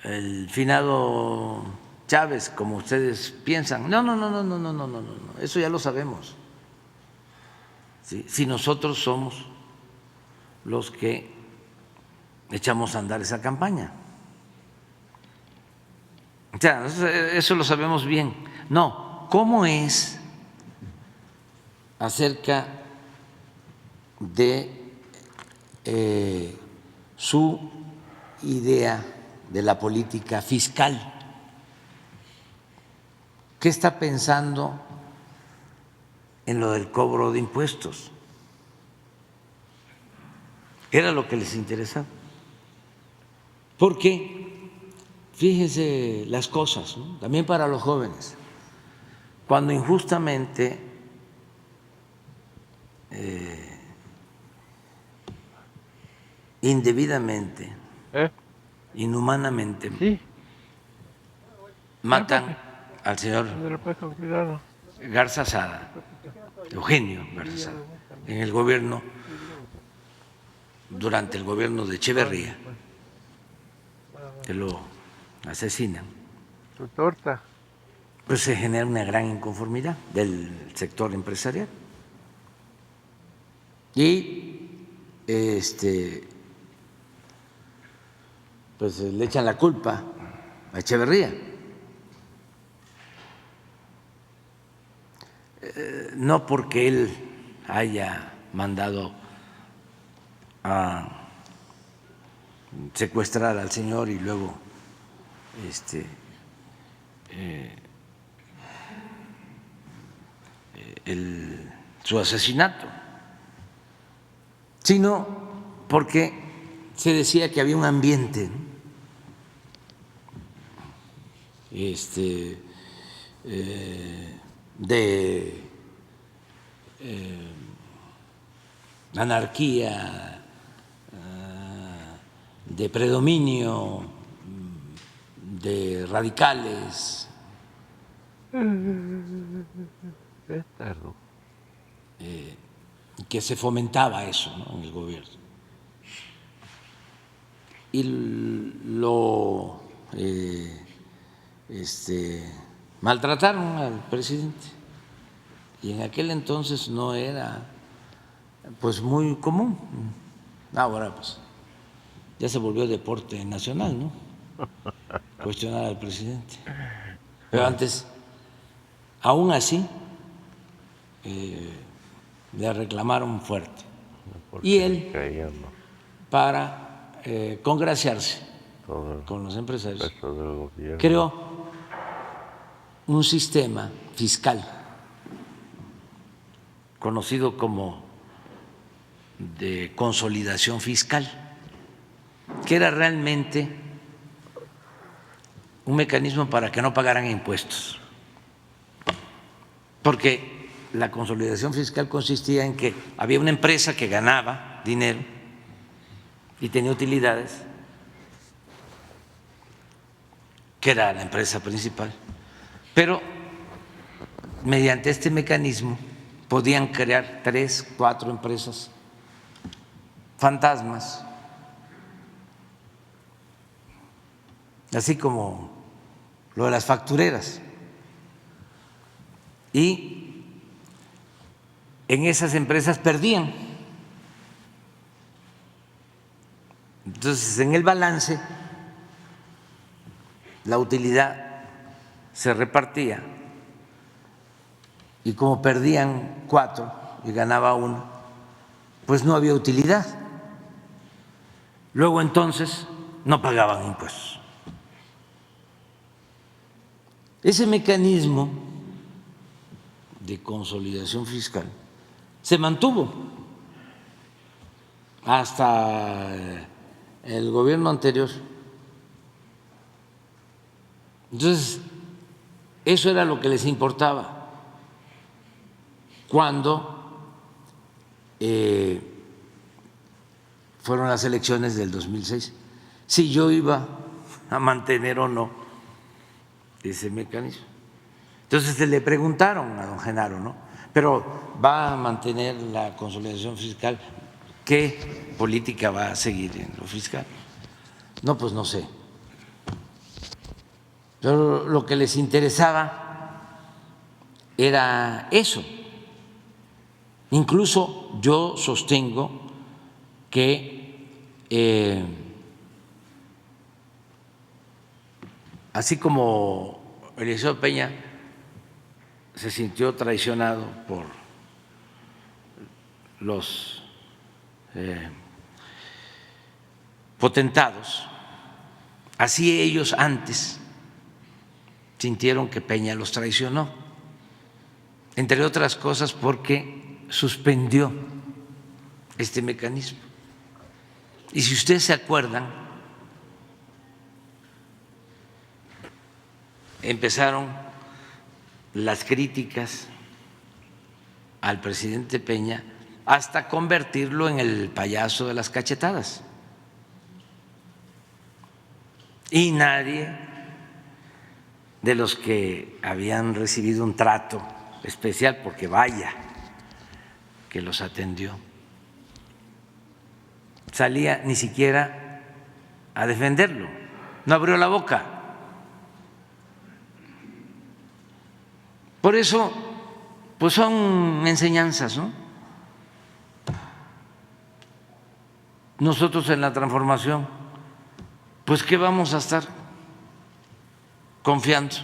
el finado Chávez, como ustedes piensan. No, eso ya lo sabemos. ¿Sí? Si nosotros somos los que echamos a andar esa campaña. O sea, eso lo sabemos bien. No, ¿cómo es acerca de su idea de la política fiscal? ¿Qué está pensando en lo del cobro de impuestos? Era lo que les interesaba. Porque, fíjense las cosas, ¿no? También para los jóvenes, cuando injustamente indebidamente, inhumanamente, Sí. matan al señor Garza Sada, Eugenio Garza Sada, en el gobierno, durante el gobierno de Echeverría, que lo asesinan. Tu torta. Pues se genera una gran inconformidad del sector empresarial. Y pues le echan la culpa a Echeverría. No porque él haya mandado a secuestrar al señor y luego su asesinato, sino porque se decía que había un ambiente de anarquía, de predominio de radicales, que se fomentaba eso, ¿no?, en el gobierno. Y lo maltrataron al presidente. Y en aquel entonces no era pues muy común. Ahora pues ya se volvió deporte nacional, ¿no?, cuestionar al presidente. Pero antes, aún así, le reclamaron fuerte. Y él, para congraciarse con los empresarios, creó un sistema fiscal conocido como de consolidación fiscal, que era realmente un mecanismo para que no pagaran impuestos, porque la consolidación fiscal consistía en que había una empresa que ganaba dinero y tenía utilidades, que era la empresa principal, pero mediante este mecanismo podían crear 3, 4 empresas fantasmas, así como lo de las factureras. Y en esas empresas perdían. Entonces, en el balance, la utilidad se repartía y como perdían 4 y ganaba 1, pues no había utilidad. Luego entonces no pagaban impuestos. Ese mecanismo de consolidación fiscal se mantuvo hasta el gobierno anterior. Entonces, Eso era lo que les importaba cuando fueron las elecciones del 2006, si yo iba a mantener o no ese mecanismo. Entonces le preguntaron a don Genaro, ¿no? Pero ¿va a mantener la consolidación fiscal? ¿Qué política va a seguir en lo fiscal? No, pues no sé. Pero lo que les interesaba era eso. Incluso yo sostengo que así como Eliseo Peña se sintió traicionado por los potentados, así ellos antes sintieron que Peña los traicionó, entre otras cosas porque suspendió este mecanismo. Y si ustedes se acuerdan, empezaron las críticas al presidente Peña hasta convertirlo en el payaso de las cachetadas. Y nadie de los que habían recibido un trato especial, porque vaya que los atendió, salía ni siquiera a defenderlo, no abrió la boca. Por eso, pues son enseñanzas, ¿no? Nosotros en la transformación, pues ¿qué vamos a estar confiando?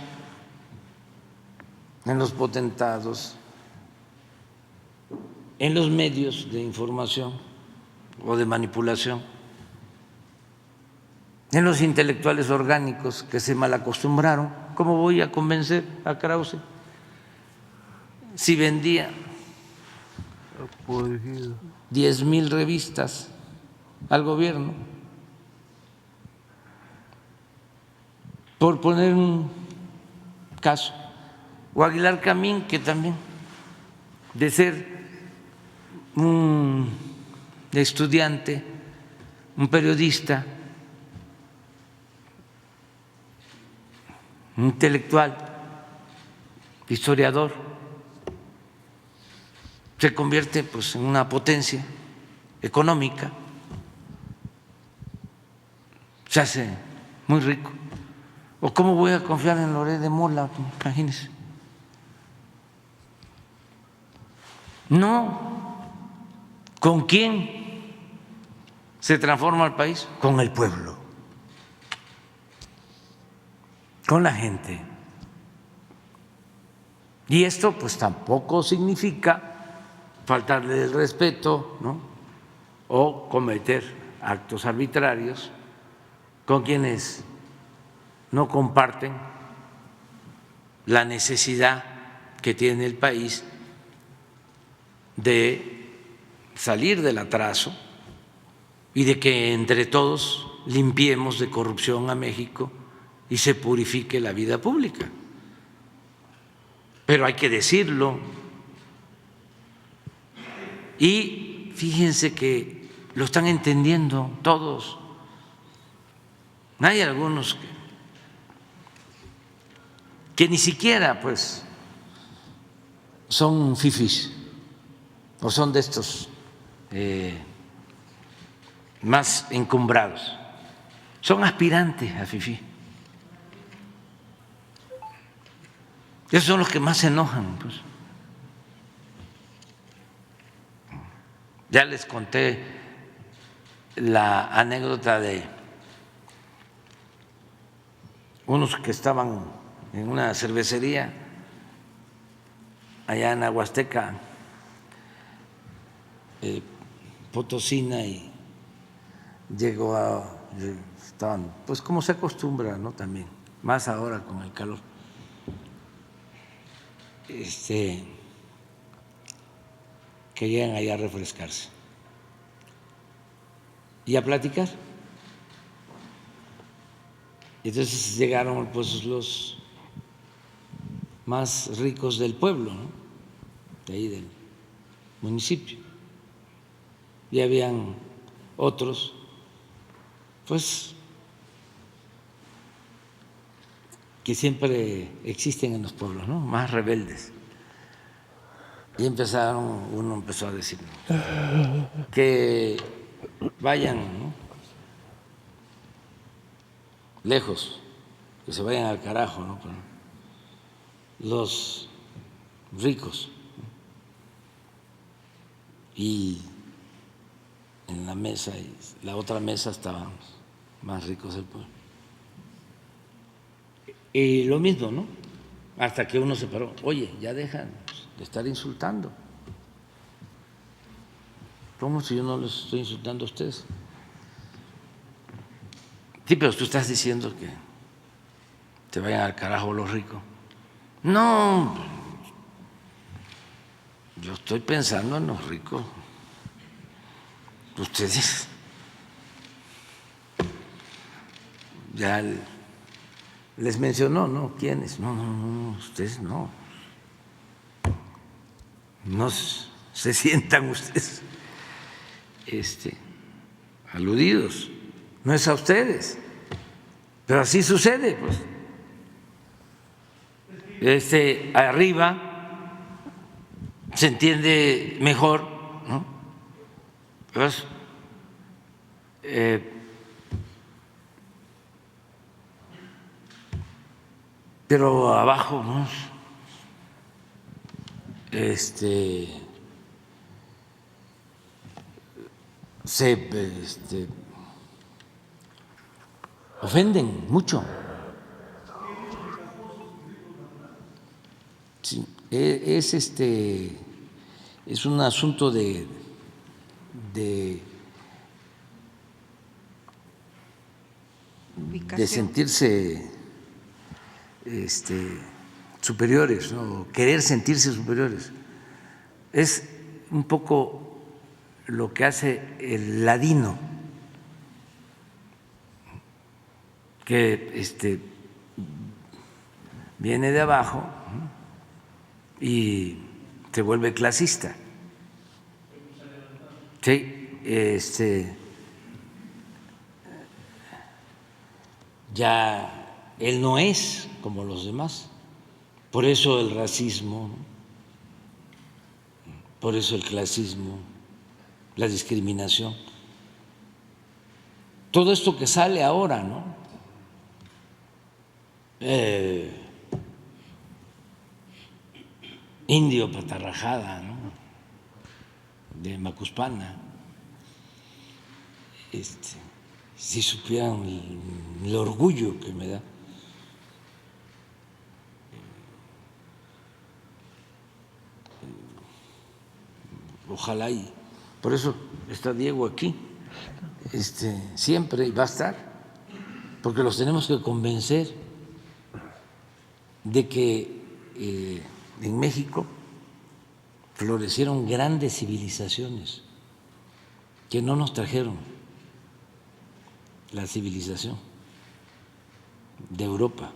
En los potentados, en los medios de información o de manipulación, en los intelectuales orgánicos que se malacostumbraron. ¿Cómo voy a convencer a Krause si vendía 10,000 revistas al gobierno? Por poner un caso. O Aguilar Camín, que también, de ser un estudiante, un periodista, un intelectual, historiador, se convierte pues en una potencia económica, se hace muy rico. ¿O cómo voy a confiar en Loret de Mola? Imagínense. No. ¿Con quién se transforma el país? Con el pueblo, con la gente. Y esto pues tampoco significa faltarle el respeto, ¿no? O cometer actos arbitrarios con quienes no comparten la necesidad que tiene el país de salir del atraso y de que entre todos limpiemos de corrupción a México y se purifique la vida pública. Pero hay que decirlo. Y fíjense que lo están entendiendo todos. Hay algunos que ni siquiera pues son fifís o son de estos más encumbrados, son aspirantes a fifí. Esos son los que más se enojan, pues. Ya les conté la anécdota de unos que estaban en una cervecería allá en Aguasteca, Potosina, y estaban, pues como se acostumbra, ¿no? También, más ahora con el calor. Que llegan allá a refrescarse y a platicar. Y entonces llegaron pues los más ricos del pueblo, ¿no? De ahí del municipio. Y habían otros, pues, que siempre existen en los pueblos, ¿no? Más rebeldes. Y uno empezó a decir que vayan, ¿no?, lejos, que se vayan al carajo, ¿no?, los ricos. Y en la mesa y la otra mesa estaban más ricos del pueblo. Y lo mismo, ¿no? Hasta que uno se paró, oye, ya dejan de estar insultando. ¿Cómo si yo no les estoy insultando a ustedes? Sí, pero tú estás diciendo que te vayan al carajo los ricos. No, yo estoy pensando en los ricos. Ustedes ya les mencionó, ¿no? ¿Quiénes? No, ustedes no. No se sientan ustedes aludidos. No es a ustedes, pero así sucede, pues. Arriba se entiende mejor, ¿no? Pues, pero abajo, ¿no?, se ofenden mucho. Sí, es un asunto de sentirse superiores, ¿no?, querer sentirse superiores. Es un poco lo que hace el ladino, que viene de abajo y se vuelve clasista. Sí, ya él no es como los demás. Por eso el racismo, ¿no?, por eso el clasismo, la discriminación. Todo esto que sale ahora, ¿no? Indio Patarrajada, ¿no?, de Macuspana. Si supieran el orgullo que me da. Ojalá, y por eso está Diego aquí, siempre va a estar, porque los tenemos que convencer de que en México florecieron grandes civilizaciones que no nos trajeron la civilización de Europa,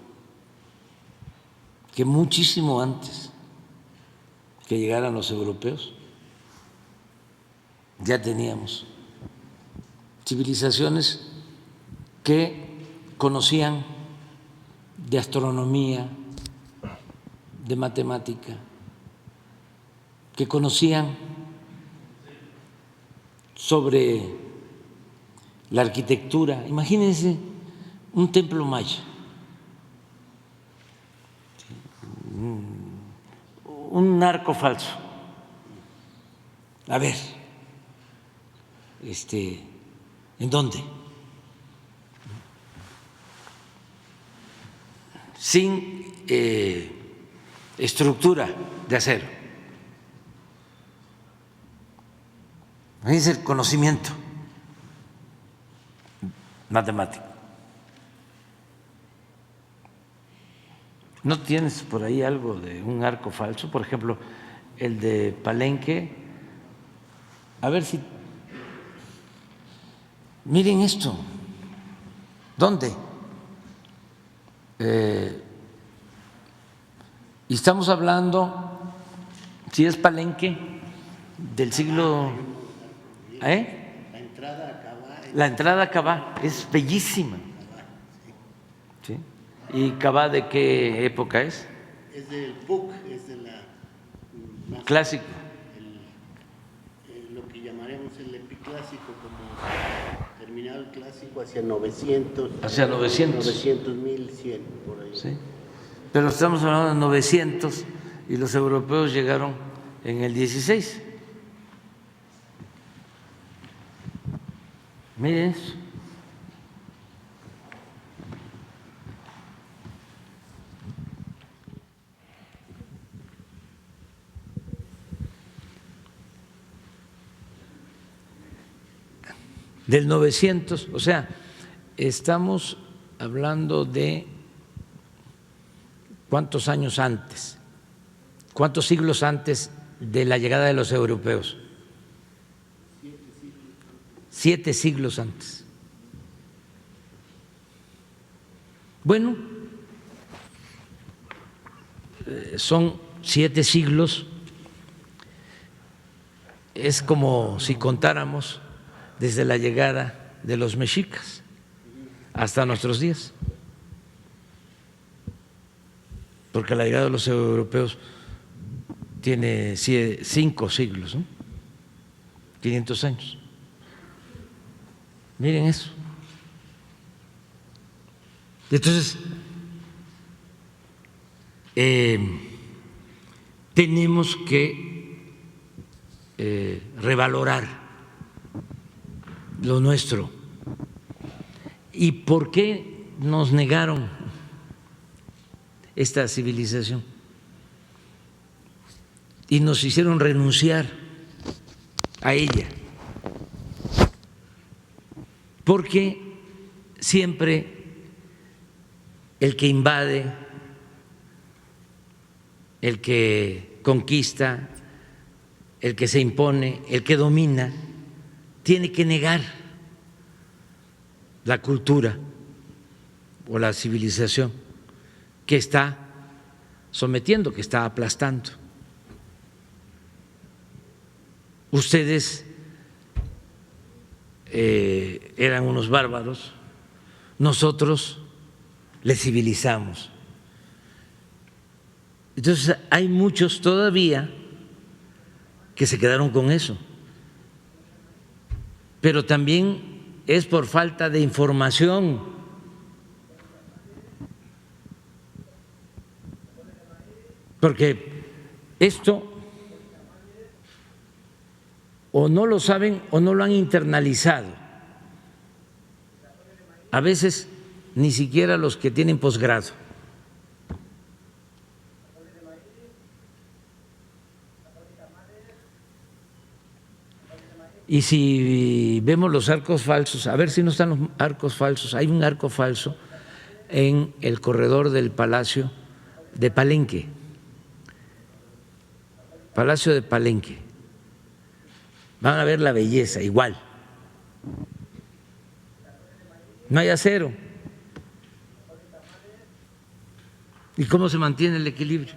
que muchísimo antes que llegaran los europeos ya teníamos civilizaciones que conocían de astronomía, de matemática, que conocían sobre la arquitectura. Imagínense un templo maya, un arco falso. A ver, ¿en dónde? Sin estructura de acero. Imagínense el conocimiento matemático. ¿No tienes por ahí algo de un arco falso? Por ejemplo, el de Palenque. A ver si… Miren esto. ¿Dónde? Y estamos hablando, si es Palenque, del siglo… ¿Eh? La entrada a Cabá es bellísima. ¿Sí? ¿Y Cabá de qué época es? Es del PUC, es de la… Clásico. Lo que llamaremos el epiclásico, como terminado el clásico hacia 900. Hacia 900. 900, 1100, por ahí. Sí. Pero estamos hablando de 900 y los europeos llegaron en el 16. Miren eso. Del 900, o sea, estamos hablando de cuántos años antes, cuántos siglos antes de la llegada de los europeos. 7 siglos antes. Bueno, son 7 siglos, es como si contáramos desde la llegada de los mexicas hasta nuestros días, porque la llegada de los europeos tiene 5 siglos, ¿no? 500 años. Miren eso. Entonces, tenemos que revalorar lo nuestro. ¿Y por qué nos negaron esta civilización? Y nos hicieron renunciar a ella. Porque siempre el que invade, el que conquista, el que se impone, el que domina, tiene que negar la cultura o la civilización que está sometiendo, que está aplastando. Ustedes eran unos bárbaros, nosotros les civilizamos. Entonces hay muchos todavía que se quedaron con eso, pero también es por falta de información. Porque esto o no lo saben o no lo han internalizado. A veces ni siquiera los que tienen posgrado. Y si vemos los arcos falsos, a ver si no están los arcos falsos, hay un arco falso en el corredor del Palacio de Palenque, Palacio de Palenque. Van a ver la belleza, igual. No hay acero. ¿Y cómo se mantiene el equilibrio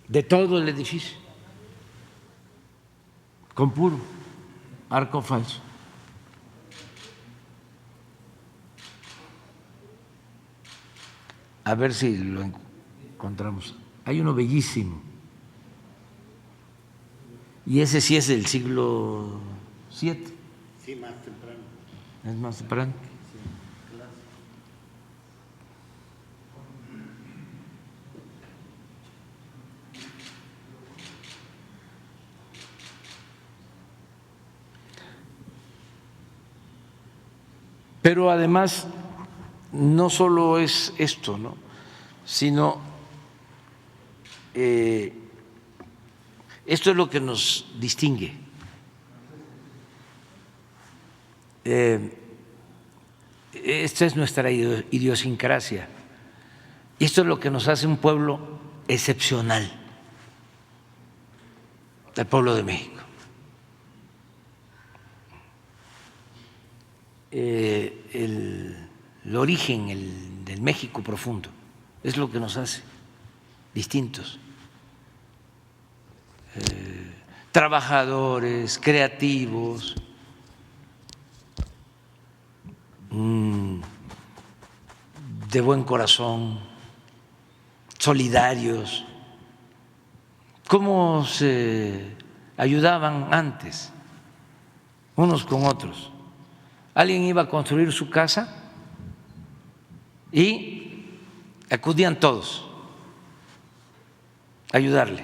de todo el edificio? Con puro arco falso. A ver si lo encontramos. Hay uno bellísimo. Y ese sí es del siglo VII. Sí, más temprano. Es más temprano. Pero además no solo es esto, ¿no?, sino esto es lo que nos distingue. Esta es nuestra idiosincrasia. Y esto es lo que nos hace un pueblo excepcional, el pueblo de México. El origen del México profundo es lo que nos hace distintos, trabajadores, creativos, de buen corazón, solidarios. ¿Cómo se ayudaban antes unos con otros? Alguien iba a construir su casa y acudían todos a ayudarle.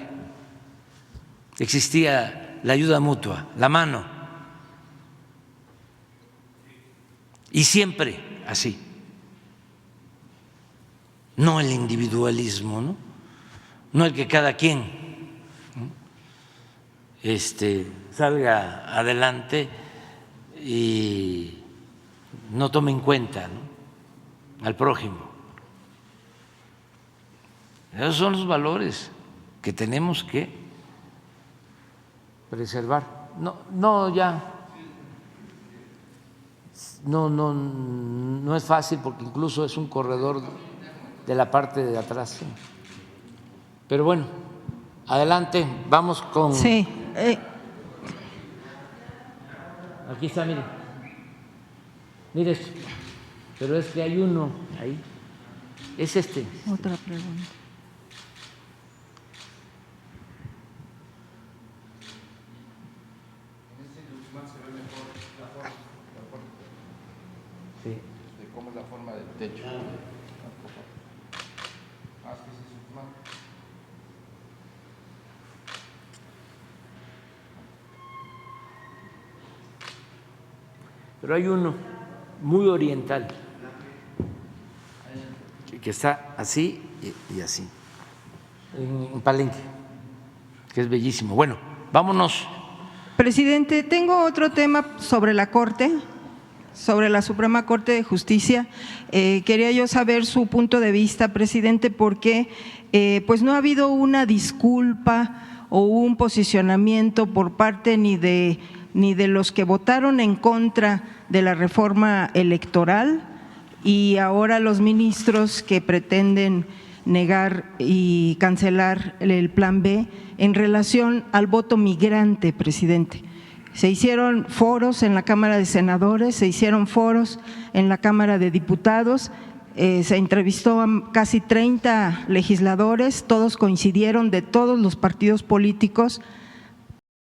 Existía la ayuda mutua, la mano, y siempre así. No el individualismo, no el que cada quien salga adelante y no tome en cuenta al prójimo. Esos son los valores que tenemos que preservar. No es fácil porque incluso es un corredor de la parte de atrás. Pero bueno, adelante, vamos con… Sí. Aquí está, mire. Mire esto. Pero es que hay uno ahí. Es este. Otra pregunta. Sí. De cómo es la forma del techo. Pero hay uno muy oriental que está así y así, en Palenque, que es bellísimo. Bueno, vámonos. Presidente, tengo otro tema sobre la Corte, sobre la Suprema Corte de Justicia. Quería yo saber su punto de vista, presidente, porque pues no ha habido una disculpa o un posicionamiento por parte ni de los que votaron en contra de la reforma electoral y ahora los ministros que pretenden negar y cancelar el Plan B en relación al voto migrante, presidente. Se hicieron foros en la Cámara de Senadores, se hicieron foros en la Cámara de Diputados, se entrevistó a casi 30 legisladores, todos coincidieron de todos los partidos políticos